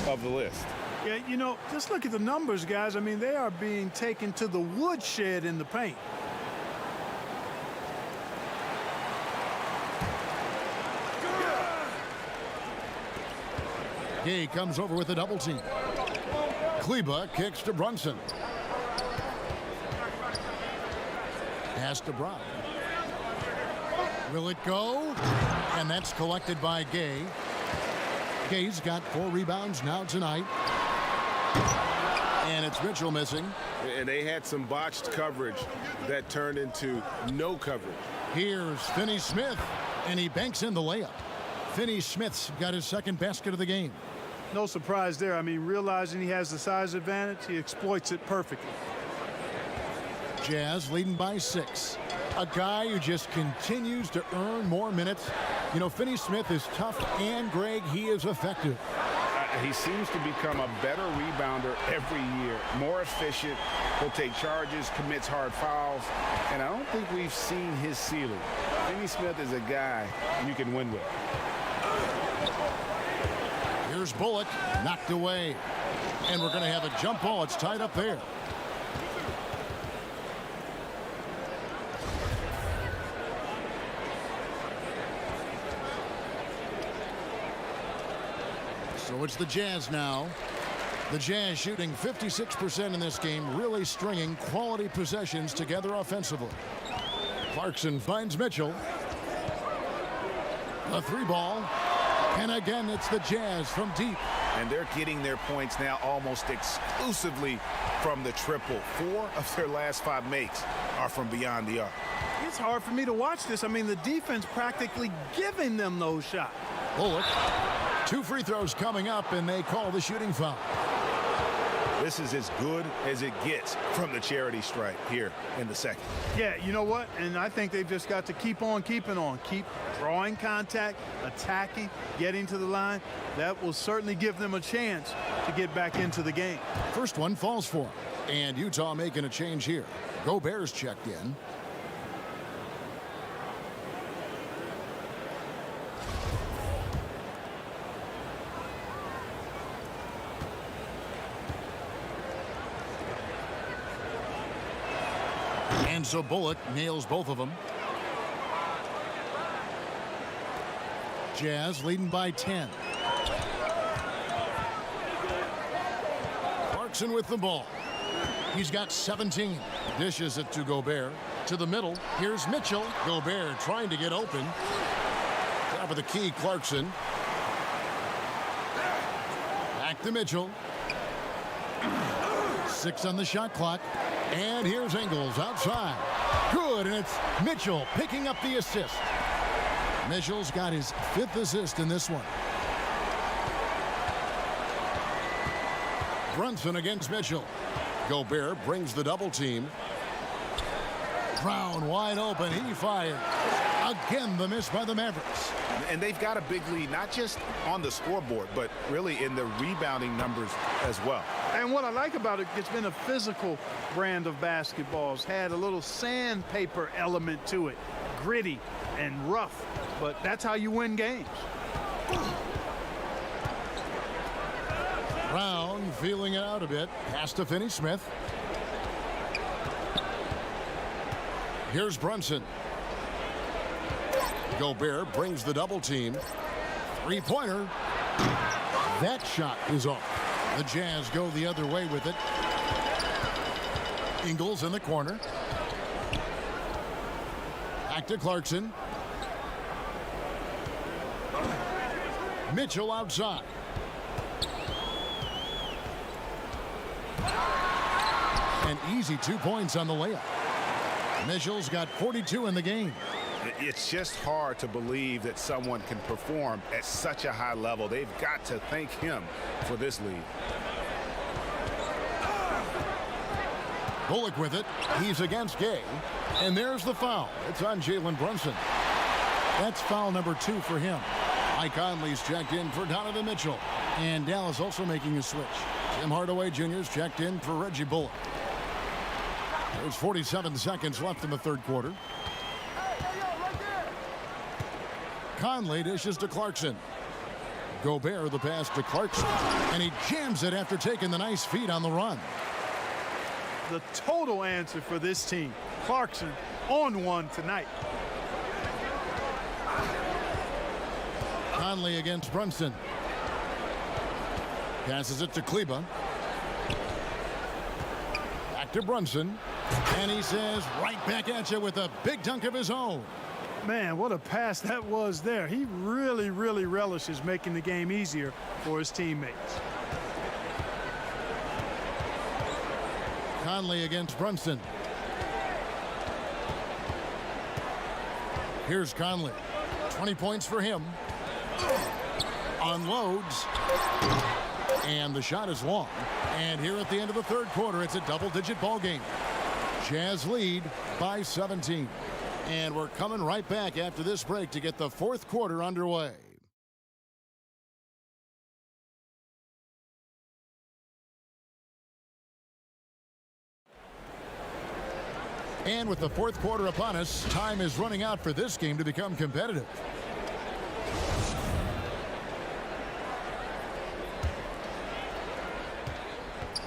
Speaker 6: of the list.
Speaker 5: Yeah, you know, just look at the numbers, guys. I mean, they are being taken to the woodshed in the paint.
Speaker 1: Gay comes over with a double team. Kleber kicks to Brunson. Pass to Brown. Will it go? And that's collected by Gay. Gay's got 4 rebounds now tonight. And it's Mitchell missing.
Speaker 6: And they had some botched coverage that turned into no coverage.
Speaker 1: Here's Finney Smith, and he banks in the layup. Finney Smith's got his second basket of the game.
Speaker 5: No surprise there. I mean, realizing he has the size advantage, he exploits it perfectly.
Speaker 1: Jazz leading by 6. A guy who just continues to earn more minutes. You know, Finney Smith is tough, and Greg, he is effective.
Speaker 3: He seems to become a better rebounder every year, more efficient. He'll take charges, commits hard fouls, and I don't think we've seen his ceiling. Finney Smith is a guy you can win with.
Speaker 1: Here's Bullock, knocked away. And we're going to have a jump ball. It's tied up there. So it's the Jazz now. The Jazz shooting 56% in this game, really stringing quality possessions together offensively. Clarkson finds Mitchell. The three ball. And again, it's the Jazz from deep.
Speaker 4: And they're getting their points now almost exclusively from the triple. 4 of their last 5 makes are from beyond the arc.
Speaker 5: It's hard for me to watch this. I mean, the defense practically giving them those shots.
Speaker 1: Bullock. 2 free throws coming up, and they call the shooting foul.
Speaker 4: This is as good as it gets from the charity stripe here in the second.
Speaker 5: Yeah, you know what? And I think they've just got to keep on keeping on. Keep drawing contact, attacking, getting to the line. That will certainly give them a chance to get back into the game.
Speaker 1: First one falls for him. And Utah making a change here. Gobert's checked in. And so Bullock nails both of them. Jazz leading by 10. Clarkson with the ball. He's got 17. Dishes it to Gobert. To the middle. Here's Mitchell. Gobert trying to get open. Top of the key, Clarkson. Back to Mitchell. 6 on the shot clock. And here's Ingles outside. Good, and it's Mitchell picking up the assist. Mitchell's got his 5th assist in this one. Brunson against Mitchell. Gobert brings the double team. Brown wide open. He fires. Again, the miss by the Mavericks.
Speaker 4: And they've got a big lead, not just on the scoreboard, but really in the rebounding numbers as well.
Speaker 5: And what I like about it, it's been a physical brand of basketball. It's had a little sandpaper element to it. Gritty and rough, but that's how you win games.
Speaker 1: Brown feeling it out a bit. Pass to Finney Smith. Here's Brunson. Gobert brings the double team. 3-pointer. That shot is off. The Jazz go the other way with it. Ingles in the corner. Back to Clarkson. Mitchell outside. An easy 2 points on the layup. Mitchell's got 42 in the game.
Speaker 4: It's just hard to believe that someone can perform at such a high level. They've got to thank him for this lead.
Speaker 1: Bullock with it. He's against Gay. And there's the foul. It's on Jalen Brunson. That's foul number 2 for him. Mike Conley's checked in for Donovan Mitchell. And Dallas also making a switch. Tim Hardaway Jr.'s checked in for Reggie Bullock. There's 47 seconds left in the third quarter. Conley dishes to Clarkson. Gobert the pass to Clarkson. And he jams it after taking the nice feed on the run.
Speaker 5: The total answer for this team. Clarkson on one tonight.
Speaker 1: Conley against Brunson. Passes it to Kleba. Back to Brunson. And he says, right back at you with a big dunk of his own.
Speaker 5: Man, what a pass that was there. He really, really relishes making the game easier for his teammates.
Speaker 1: Conley against Brunson. Here's Conley. 20 points for him. Unloads. And the shot is long. And here at the end of the third quarter, it's a double-digit ball game. Jazz lead by 17. And we're coming right back after this break to get the fourth quarter underway. And with the fourth quarter upon us, time is running out for this game to become competitive.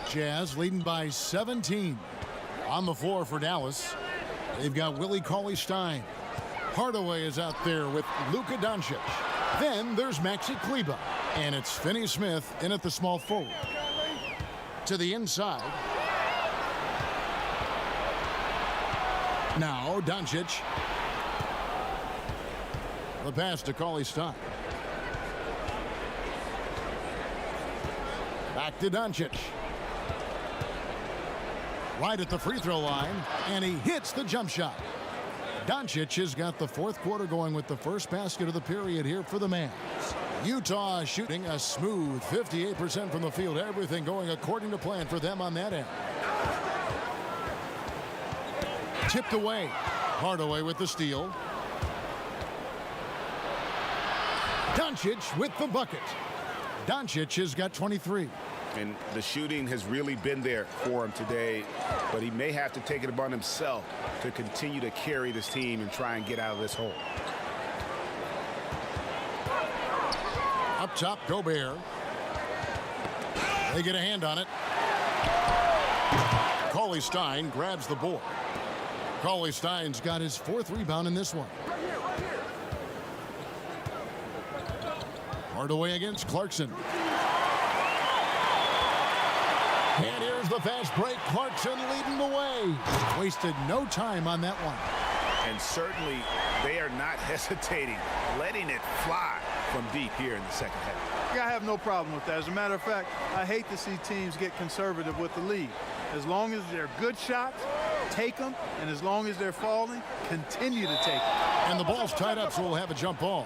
Speaker 1: Jazz leading by 17. On the floor for Dallas, they've got Willie Cauley-Stein. Hardaway is out there with Luka Doncic. Then there's Maxi Kleber. And it's Finney Smith in at the small forward. To the inside. Now Doncic. The pass to Cauley-Stein. Back to Doncic. Right at the free throw line, and he hits the jump shot. Doncic has got the fourth quarter going with the first basket of the period here for the Mavs. Utah shooting a smooth 58% from the field. Everything going according to plan for them on that end. Tipped away. Hardaway with the steal. Doncic with the bucket. Doncic has got 23.
Speaker 4: And the shooting has really been there for him today, but he may have to take it upon himself to continue to carry this team and try and get out of this hole.
Speaker 1: Up top, Gobert. They get a hand on it. Cauley-Stein grabs the board. Cauley-Stein's got his fourth rebound in this one. Hardaway against Clarkson. And here's the fast break. Clarkson leading the way. Wasted no time on that one.
Speaker 4: And certainly they are not hesitating, letting it fly from deep here in the second half.
Speaker 5: I have no problem with that. As a matter of fact, I hate to see teams get conservative with the lead. As long as they're good shots, take them. And as long as they're falling, continue to take them.
Speaker 1: And the ball's tied up, so we'll have a jump ball.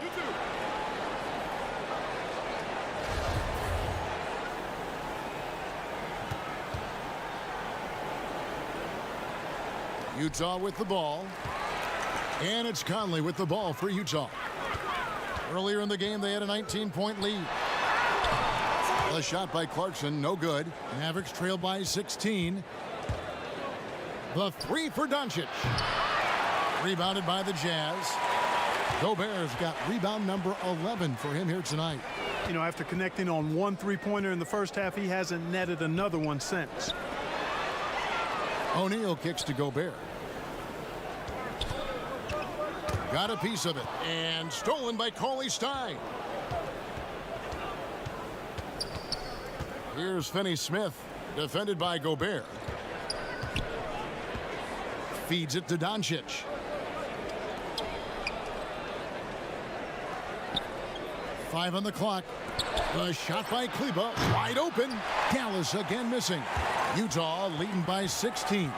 Speaker 1: Utah with the ball. And it's Conley with the ball for Utah. Earlier in the game, they had a 19-point lead. The shot by Clarkson, no good. Mavericks trailed by 16. The three for Doncic. Rebounded by the Jazz. Gobert's got rebound number 11 for him here tonight.
Speaker 5: You know, after connecting on one three-pointer in the first half, he hasn't netted another one since.
Speaker 1: O'Neal kicks to Gobert. Got a piece of it. And stolen by Cauley-Stein. Here's Finney Smith, defended by Gobert. Feeds it to Doncic. Five on the clock. The shot by Kleber, wide open. Dallas again missing. Utah leading by 16.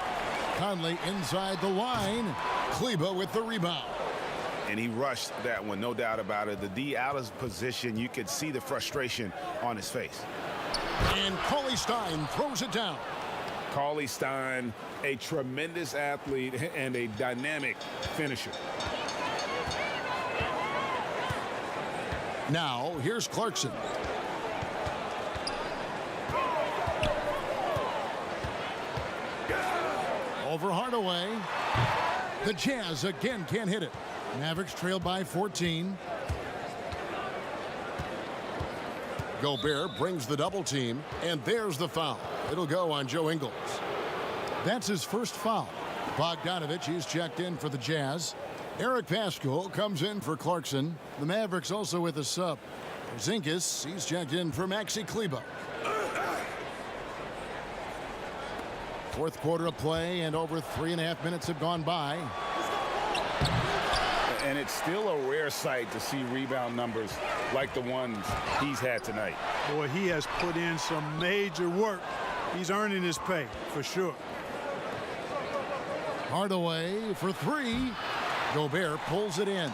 Speaker 1: Conley inside the line. Kleber with the rebound.
Speaker 4: And he rushed that one, no doubt about it. The D out of position, you could see the frustration on his face.
Speaker 1: And Cauley-Stein throws it down.
Speaker 6: Cauley-Stein, a tremendous athlete and a dynamic finisher.
Speaker 1: Now, here's Clarkson. Over Hardaway. The Jazz again can't hit it. Mavericks trailed by 14. Gobert brings the double team, and there's the foul. It'll go on Joe Ingles. That's his first foul. Bogdanovich, he's checked in for the Jazz. Eric Paschal comes in for Clarkson. The Mavericks also with a sub. Porzingis, he's checked in for Maxi Kleber. Fourth quarter of play, and over 3.5 minutes have gone by.
Speaker 3: And it's still a rare sight to see rebound numbers like the ones he's had tonight.
Speaker 5: Boy, he has put in some major work. He's earning his pay, for sure.
Speaker 1: Hardaway for three. Gobert pulls it in.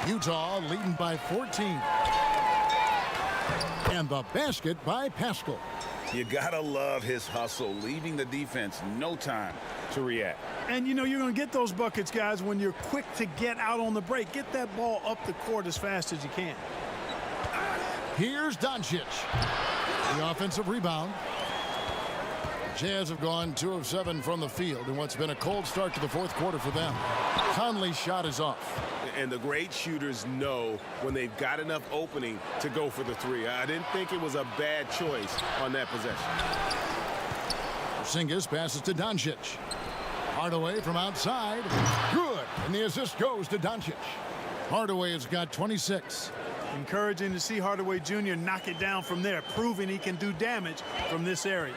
Speaker 1: Utah leading by 14. And the basket by Paschal.
Speaker 3: You gotta love his hustle, leaving the defense no time to react.
Speaker 5: And, you know, you're going to get those buckets, guys, when you're quick to get out on the break. Get that ball up the court as fast as you can.
Speaker 1: Here's Doncic. The offensive rebound. Jazz have gone 2 of 7 from the field in what's been a cold start to the fourth quarter for them. Conley's shot is off.
Speaker 6: And the great shooters know when they've got enough opening to go for the three. I didn't think it was a bad choice on that possession.
Speaker 1: Porzingis passes to Doncic. Hardaway from outside. Good. And the assist goes to Doncic. Hardaway has got 26.
Speaker 5: Encouraging to see Hardaway Jr. knock it down from there, proving he can do damage from this area.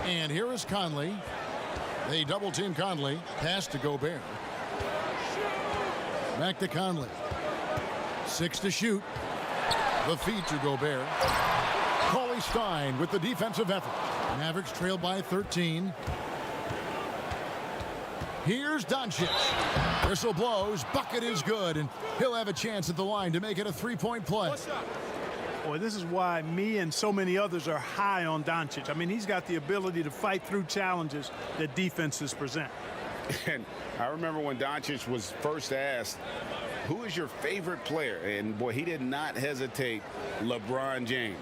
Speaker 1: And here is Conley. They double team Conley. Pass to Gobert. Back to Conley. 6 to shoot. The feed to Gobert. Cauley Stein with the defensive effort. Mavericks trail by 13. Here's Doncic. Whistle blows. Bucket is good. And he'll have a chance at the line to make it a three-point play.
Speaker 5: Boy, this is why me and so many others are high on Doncic. I mean, he's got the ability to fight through challenges that defenses present.
Speaker 6: And I remember when Doncic was first asked, who is your favorite player? And, boy, he did not hesitate. LeBron James.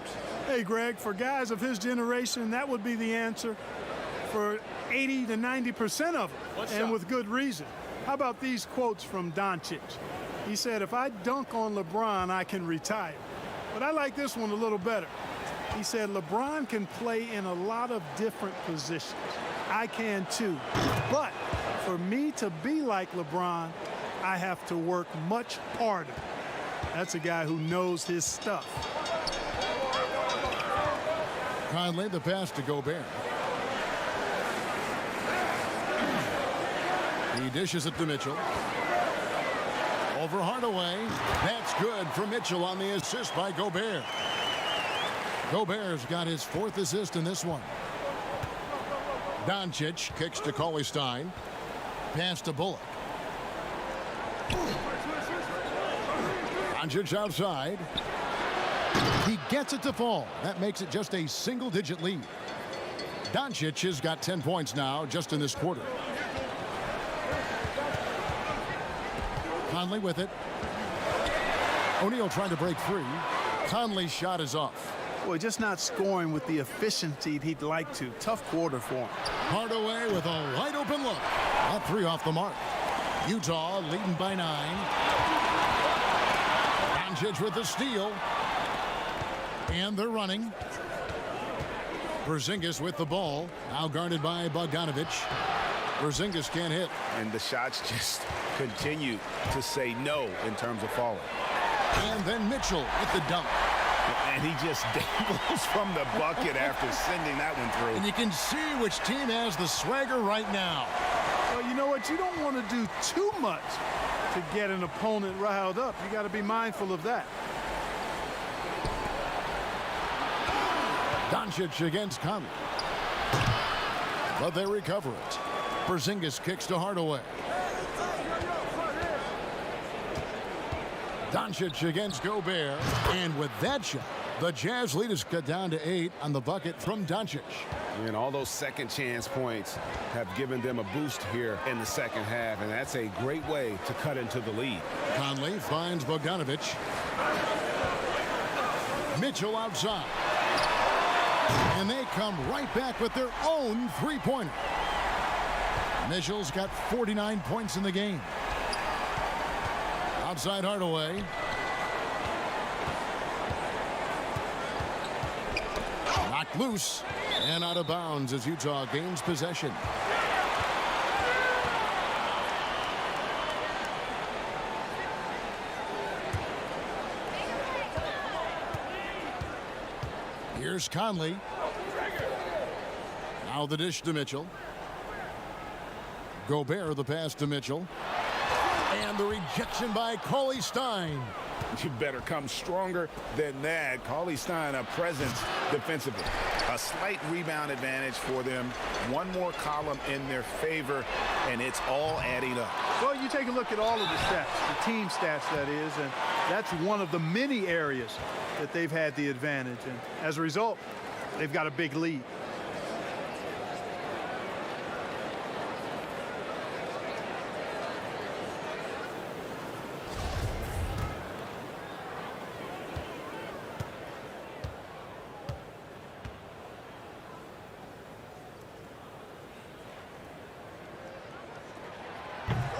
Speaker 5: Hey, Greg, for guys of his generation, that would be the answer for 80 to 90% of them, and with good reason. How about these quotes from Doncic? He said, if I dunk on LeBron, I can retire. But I like this one a little better. He said, LeBron can play in a lot of different positions. I can too. But for me to be like LeBron, I have to work much harder. That's a guy who knows his stuff.
Speaker 1: Conley, the pass to Gobert. He dishes it to Mitchell. Over Hardaway. That's good for Mitchell on the assist by Gobert. Gobert's got his 4th assist in this one. Doncic kicks to Cauley Stein. Pass to Bullock. Doncic outside. He gets it to fall. That makes it just a single-digit lead. Doncic has got 10 points now just in this quarter. Conley with it. O'Neal trying to break free. Conley's shot is off.
Speaker 5: Boy, just not scoring with the efficiency he'd like to. Tough quarter for him.
Speaker 1: Hardaway with a wide open look. That 3 off the mark. Utah leading by 9. Doncic with the steal. And they're running. Porzingis with the ball. Now guarded by Bogdanovic. Porzingis can't hit.
Speaker 3: And the shots just continue to say no in terms of falling.
Speaker 1: And then Mitchell with the dunk.
Speaker 3: And he just dangled from the bucket after sending that one through.
Speaker 1: And you can see which team has the swagger right now.
Speaker 5: Well, you know what? You don't want to do too much to get an opponent riled up. You got to be mindful of that.
Speaker 1: Doncic against Conley. But they recover it. Porzingis kicks to Hardaway. Doncic against Gobert. And with that shot, the Jazz lead is cut down to 8 on the bucket from Doncic.
Speaker 6: And all those second chance points have given them a boost here in the second half. And that's a great way to cut into the lead.
Speaker 1: Conley finds Bogdanovic. Mitchell outside. And they come right back with their own three-pointer. Mitchell's got 49 points in the game. Outside Hardaway. Knocked loose and out of bounds as Utah gains possession. Here's Conley. Now the dish to Mitchell. Gobert the pass to Mitchell. And the rejection by Cauley Stein.
Speaker 3: You better come stronger than that. Cauley Stein, a presence defensively. A slight rebound advantage for them. One more column in their favor, and it's all adding up.
Speaker 5: Well, you take a look at all of the stats, the team stats, that is, and that's one of the many areas that they've had the advantage. And as a result, they've got a big lead.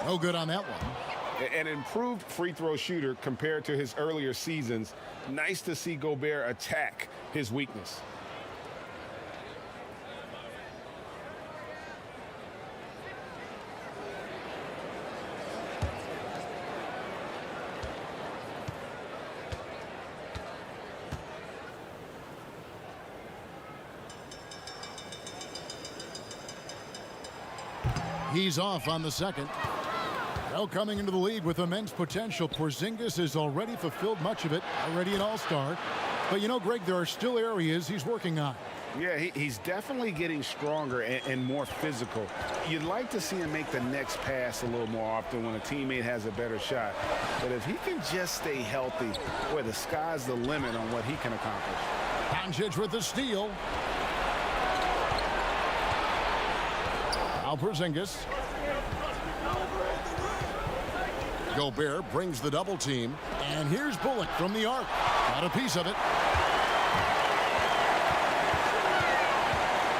Speaker 1: No good on that one.
Speaker 6: An improved free throw shooter compared to his earlier seasons. Nice to see Gobert attack his weakness.
Speaker 1: He's off on the second. Well, coming into the league with immense potential, Porzingis has already fulfilled much of it, already an all-star. But you know, Greg, there are still areas he's working on.
Speaker 3: Yeah, he's definitely getting stronger and more physical. You'd like to see him make the next pass a little more often when a teammate has a better shot. But if he can just stay healthy, boy, the sky's the limit on what he can accomplish.
Speaker 1: Doncic with the steal. Now Porzingis. Gobert brings the double team. And here's Bullock from the arc. Got a piece of it.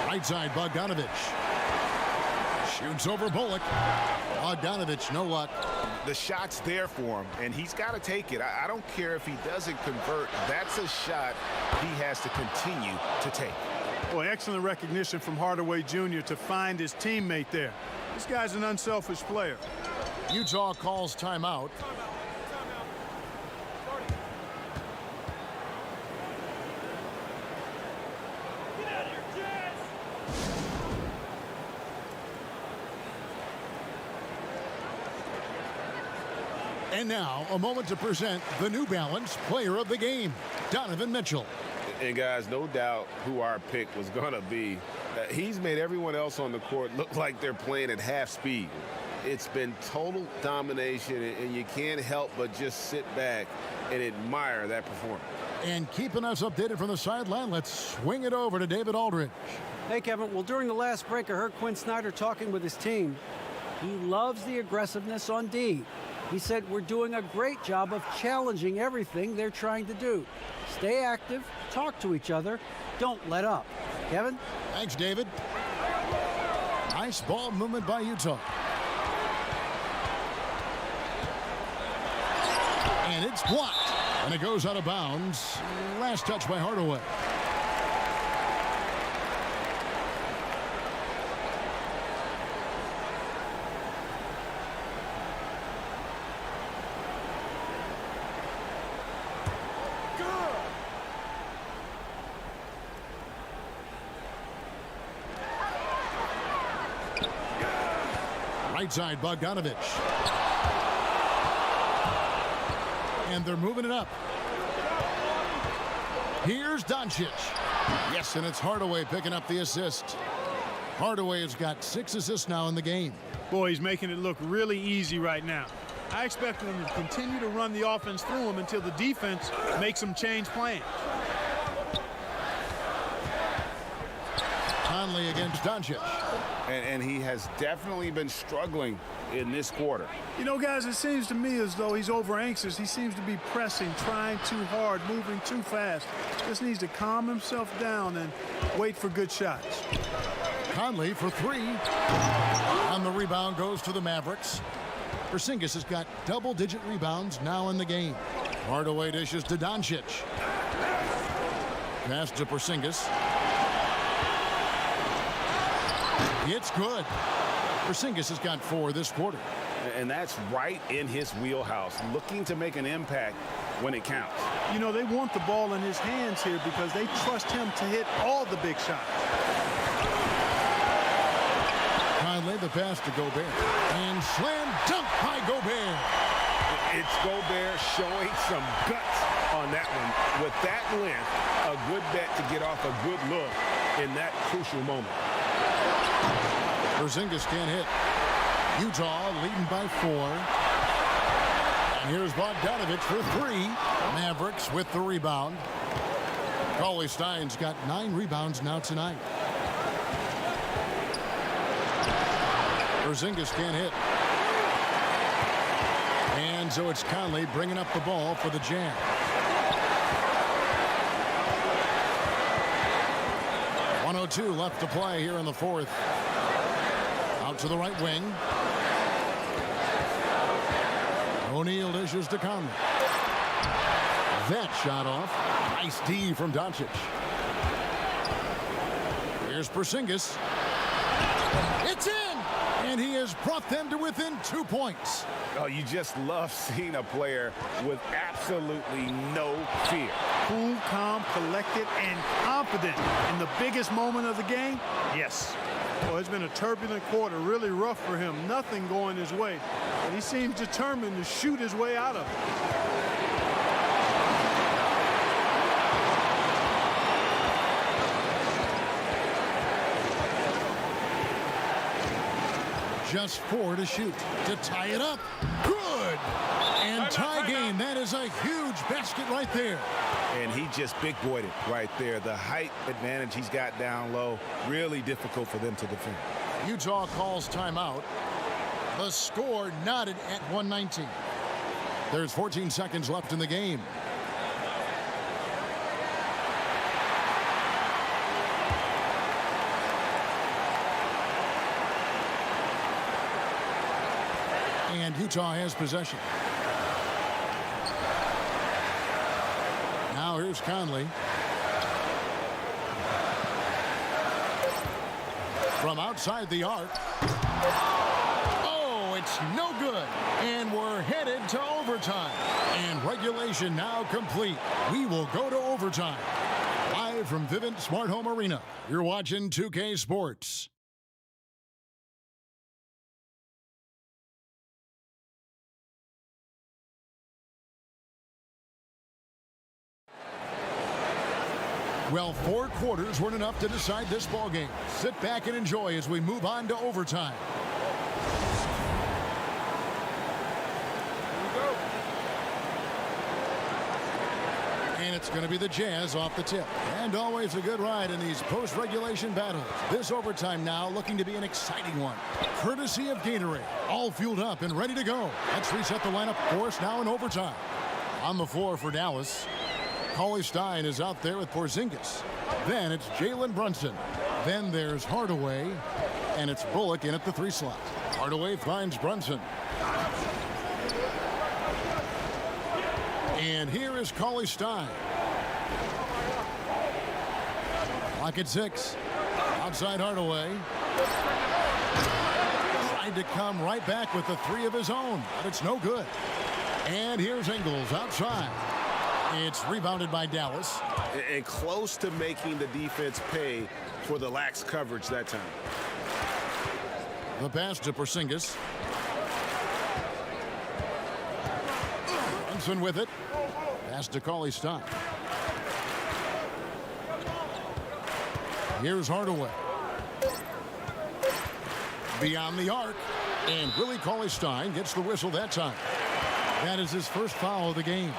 Speaker 1: Right side, Bogdanovich. Shoots over Bullock. Bogdanovich, no luck.
Speaker 4: The shot's there for him, and he's got to take it. I don't care if he doesn't convert. That's a shot he has to continue to take.
Speaker 5: Boy, excellent recognition from Hardaway Jr. to find his teammate there. This guy's an unselfish player.
Speaker 1: Utah calls timeout. And now, a moment to present the New Balance Player of the Game, Donovan Mitchell.
Speaker 6: And guys, no doubt who our pick was going to be. He's made everyone else on the court look like they're playing at half speed. It's been total domination, and you can't help but just sit back and admire that performance.
Speaker 1: And keeping us updated from the sideline, let's swing it over to David Aldridge.
Speaker 2: Hey, Kevin. Well, during the last break, I heard Quinn Snyder talking with his team. He loves the aggressiveness on D. He said, we're doing a great job of challenging everything they're trying to do. Stay active, talk to each other, don't let up. Kevin?
Speaker 1: Thanks, David. Nice ball movement by Utah. And it's blocked. And it goes out of bounds. Last touch by Hardaway. Right side, Bogdanovich. And they're moving it up. Here's Doncic. Yes, and it's Hardaway picking up the assist. Hardaway has got 6 assists now in the game.
Speaker 5: Boy, he's making it look really easy right now. I expect them to continue to run the offense through him until the defense makes them change plans.
Speaker 1: Conley against Doncic.
Speaker 3: And he has definitely been struggling in this quarter.
Speaker 5: You know, guys, it seems to me as though he's over anxious. He seems to be pressing, trying too hard, moving too fast. Just needs to calm himself down and wait for good shots.
Speaker 1: Conley for 3. And the rebound goes to the Mavericks. Porzingis has got double-digit rebounds now in the game. Hardaway dishes to Doncic. Pass to Porzingis. It's good. Porzingis has got 4 this quarter.
Speaker 3: And that's right in his wheelhouse, looking to make an impact when it counts.
Speaker 5: You know, they want the ball in his hands here because they trust him to hit all the big shots.
Speaker 1: Conley, the pass to Gobert. And slam dunk by Gobert.
Speaker 6: It's Gobert showing some guts on that one. With that length, a good bet to get off a good look in that crucial moment.
Speaker 1: Porzingis can't hit. Utah leading by 4. And here's Bogdanovich for 3. Mavericks with the rebound. Cauley Stein's got 9 rebounds now tonight. Porzingis can't hit. And so it's Conley bringing up the ball for the Jam. .102 left to play here in the 4th. Out to the right wing. O'Neal dishes to Conley. That shot off. Nice D from Doncic. Here's Porzingis. It's in! And he has brought them to within 2 points.
Speaker 3: Oh, you just love seeing a player with absolutely no fear.
Speaker 5: Cool, calm, collected, and confident in the biggest moment of the game. Yes. Well, it's been a turbulent quarter, really rough for him. Nothing going his way. But he seems determined to shoot his way out of it.
Speaker 1: Just 4 to shoot to tie it up. Good. And tie game. That is a huge basket right there.
Speaker 4: And he just big boyed it right there. The height advantage he's got down low, really difficult for them to defend.
Speaker 1: Utah calls timeout. The score knotted at 119. There's 14 seconds left in the game. And Utah has possession. Now here's Conley. From outside the arc. Oh, it's no good. And we're headed to overtime. And regulation now complete. We will go to overtime. Live from Vivint Smart Home Arena, you're watching 2K Sports. Well, 4 quarters weren't enough to decide this ball game. Sit back and enjoy as we move on to overtime. And it's going to be the Jazz off the tip. And always a good ride in these post-regulation battles. This overtime now looking to be an exciting one. Courtesy of Gatorade. All fueled up and ready to go. Let's reset the lineup for us now in overtime. On the floor for Dallas, Cauley-Stein is out there with Porzingis. Then it's Jalen Brunson. Then there's Hardaway. And it's Bullock in at the 3 slot. Hardaway finds Brunson. And here is Cauley-Stein. Clock at 6. Outside Hardaway. Tried to come right back with the 3 of his own, but it's no good. And here's Ingles outside. It's rebounded by Dallas.
Speaker 6: And close to making the defense pay for the lax coverage that time.
Speaker 1: The pass to Porzingis. Brunson with it. Pass to Cauley-Stein. Here's Hardaway. Beyond the arc. And Willie Cauley-Stein gets the whistle that time. That is his first foul of the game.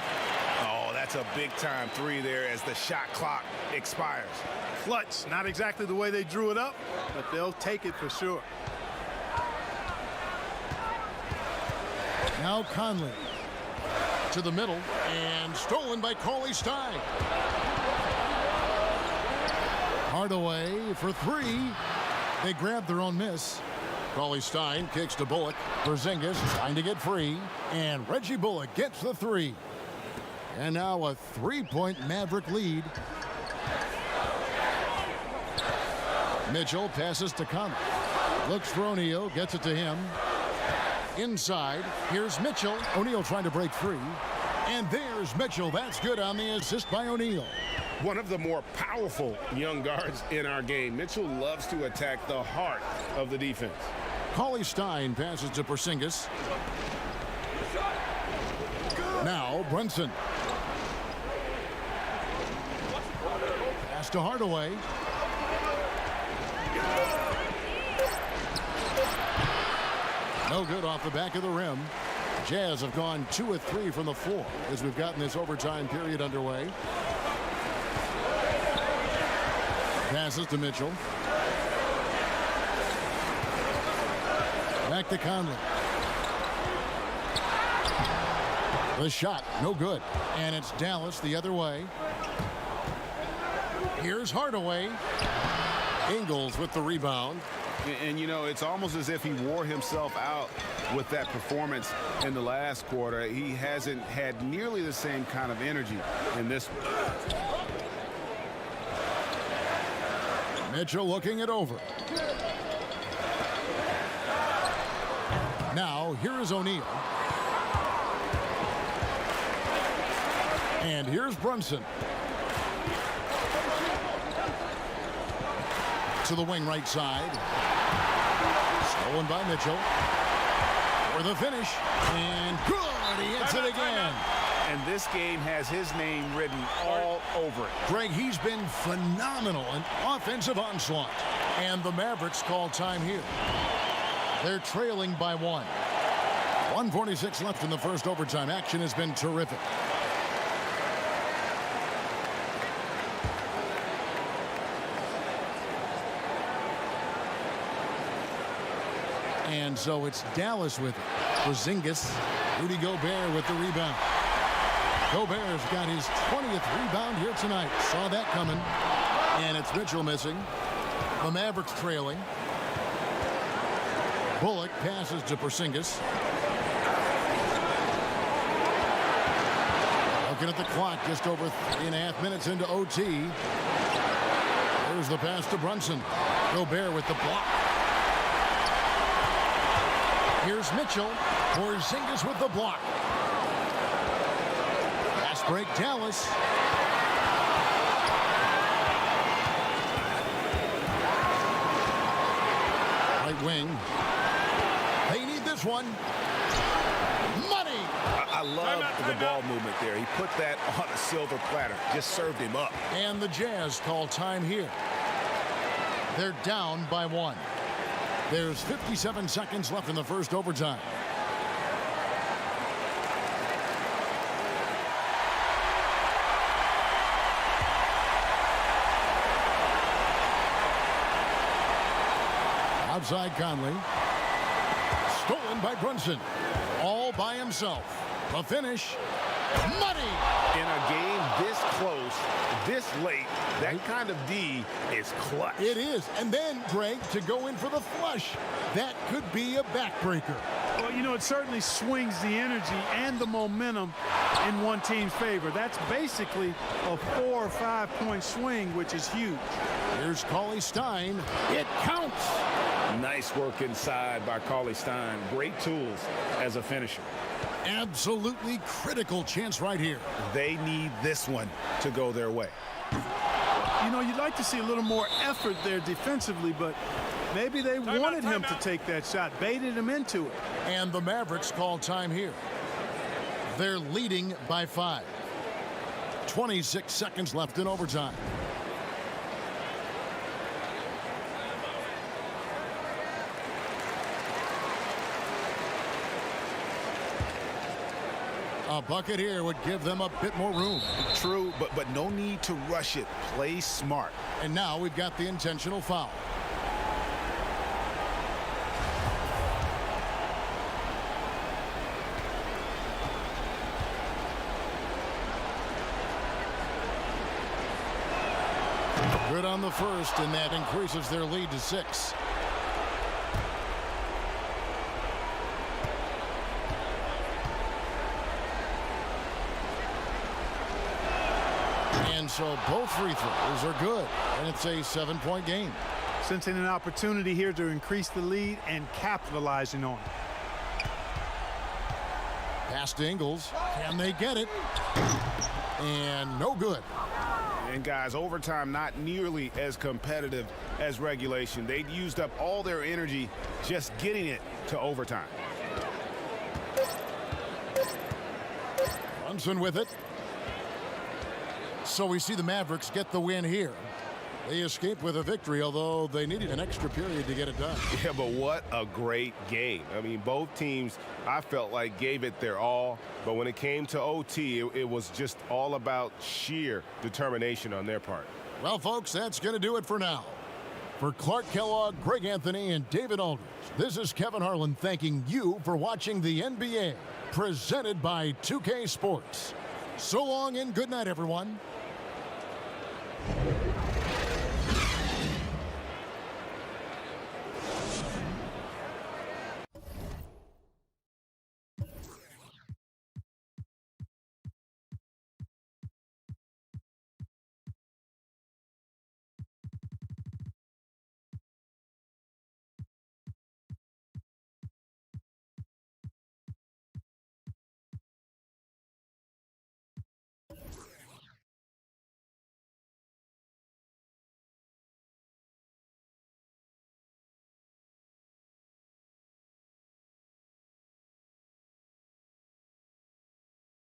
Speaker 4: Oh, that's a big-time 3 there as the shot clock expires.
Speaker 5: Clutch. Not exactly the way they drew it up, but they'll take it for sure.
Speaker 1: Now Conley to the middle and stolen by Cauley-Stein. Hardaway for 3. They grab their own miss. Cauley-Stein kicks to Bullock. Porzingis trying to get free. And Reggie Bullock gets the 3. And now a 3-point Maverick lead. Mitchell passes to Conley. Looks for O'Neal. Gets it to him. Inside. Here's Mitchell. O'Neal trying to break free. And there's Mitchell. That's good on the assist by O'Neal.
Speaker 6: One of the more powerful young guards in our game. Mitchell loves to attack the heart of the defense.
Speaker 1: Cauley-Stein passes to Porzingis. Now Brunson. Pass to Hardaway. No good off the back of the rim. Jazz have gone 2 of 3 from the floor as we've gotten this overtime period underway. Passes to Mitchell. Back to Conley. The shot, no good. And it's Dallas the other way. Here's Hardaway. Ingles with the rebound.
Speaker 3: And, you know, it's almost as if he wore himself out with that performance in the last quarter. He hasn't had nearly the same kind of energy in this one.
Speaker 1: Mitchell looking it over. Now, here is O'Neal. And here's Brunson. To the wing right side. Stolen by Mitchell. For the finish. And good! He hits it again.
Speaker 3: And this game has his name written all over it.
Speaker 1: Greg, he's been phenomenal in offensive onslaught. And the Mavericks call time here. They're trailing by 1. 1:46 left in the first overtime. Action has been terrific. And so it's Dallas with it. Porzingis, Rudy Gobert with the rebound. Gobert's got his 20th rebound here tonight. Saw that coming. And it's Mitchell missing. The Mavericks trailing. Bullock passes to Porzingis. Looking at the clock, just over 3.5 minutes into OT. There's the pass to Brunson. Gobert with the block. Here's Mitchell. Porzingis with the block. Fast break, Dallas. Right wing. They need this one. Money!
Speaker 3: I love the ball movement there. He put that on a silver platter. Just served him up.
Speaker 1: And the Jazz call time here. They're down by 1. There's 57 seconds left in the first overtime. Outside Conley. Stolen by Brunson. All by himself. The finish. Money!
Speaker 3: In a game this close, this late, that kind of D is clutch.
Speaker 1: It is. And then, Greg, to go in for the flush. That could be a backbreaker.
Speaker 5: Well, you know, it certainly swings the energy and the momentum in one team's favor. That's basically a 4 or 5 point swing, which is huge.
Speaker 1: Here's Cauley Stein. It counts.
Speaker 3: Nice work inside by Cauley Stein. Great tools as a finisher.
Speaker 1: Absolutely critical chance right here.
Speaker 3: They need this one to go their way.
Speaker 5: You know, you'd like to see a little more effort there defensively, but maybe they wanted him to take that shot, baited him into it.
Speaker 1: And the Mavericks call time here. They're leading by 5. 26 seconds left in overtime. A bucket here would give them a bit more room.
Speaker 4: True, but no need to rush it. Play smart.
Speaker 1: And now we've got the intentional foul. Good on the first, and that increases their lead to 6. And so both free throws are good, and it's a 7-point game.
Speaker 5: Sensing an opportunity here to increase the lead and capitalizing on it.
Speaker 1: Pass to Ingles. Can they get it? And no good.
Speaker 3: And guys, overtime not nearly as competitive as regulation. They'd used up all their energy just getting it to overtime.
Speaker 1: Brunson with it. So we see the Mavericks get the win here. They escape with a victory, although they needed an extra period to get it done.
Speaker 6: Yeah, but what a great game. I mean, both teams, I felt like, gave it their all. But when it came to OT, it was just all about sheer determination on their part.
Speaker 1: Well, folks, that's going to do it for now. For Clark Kellogg, Greg Anthony, and David Aldridge, this is Kevin Harlan thanking you for watching the NBA, presented by 2K Sports. So long and good night, everyone.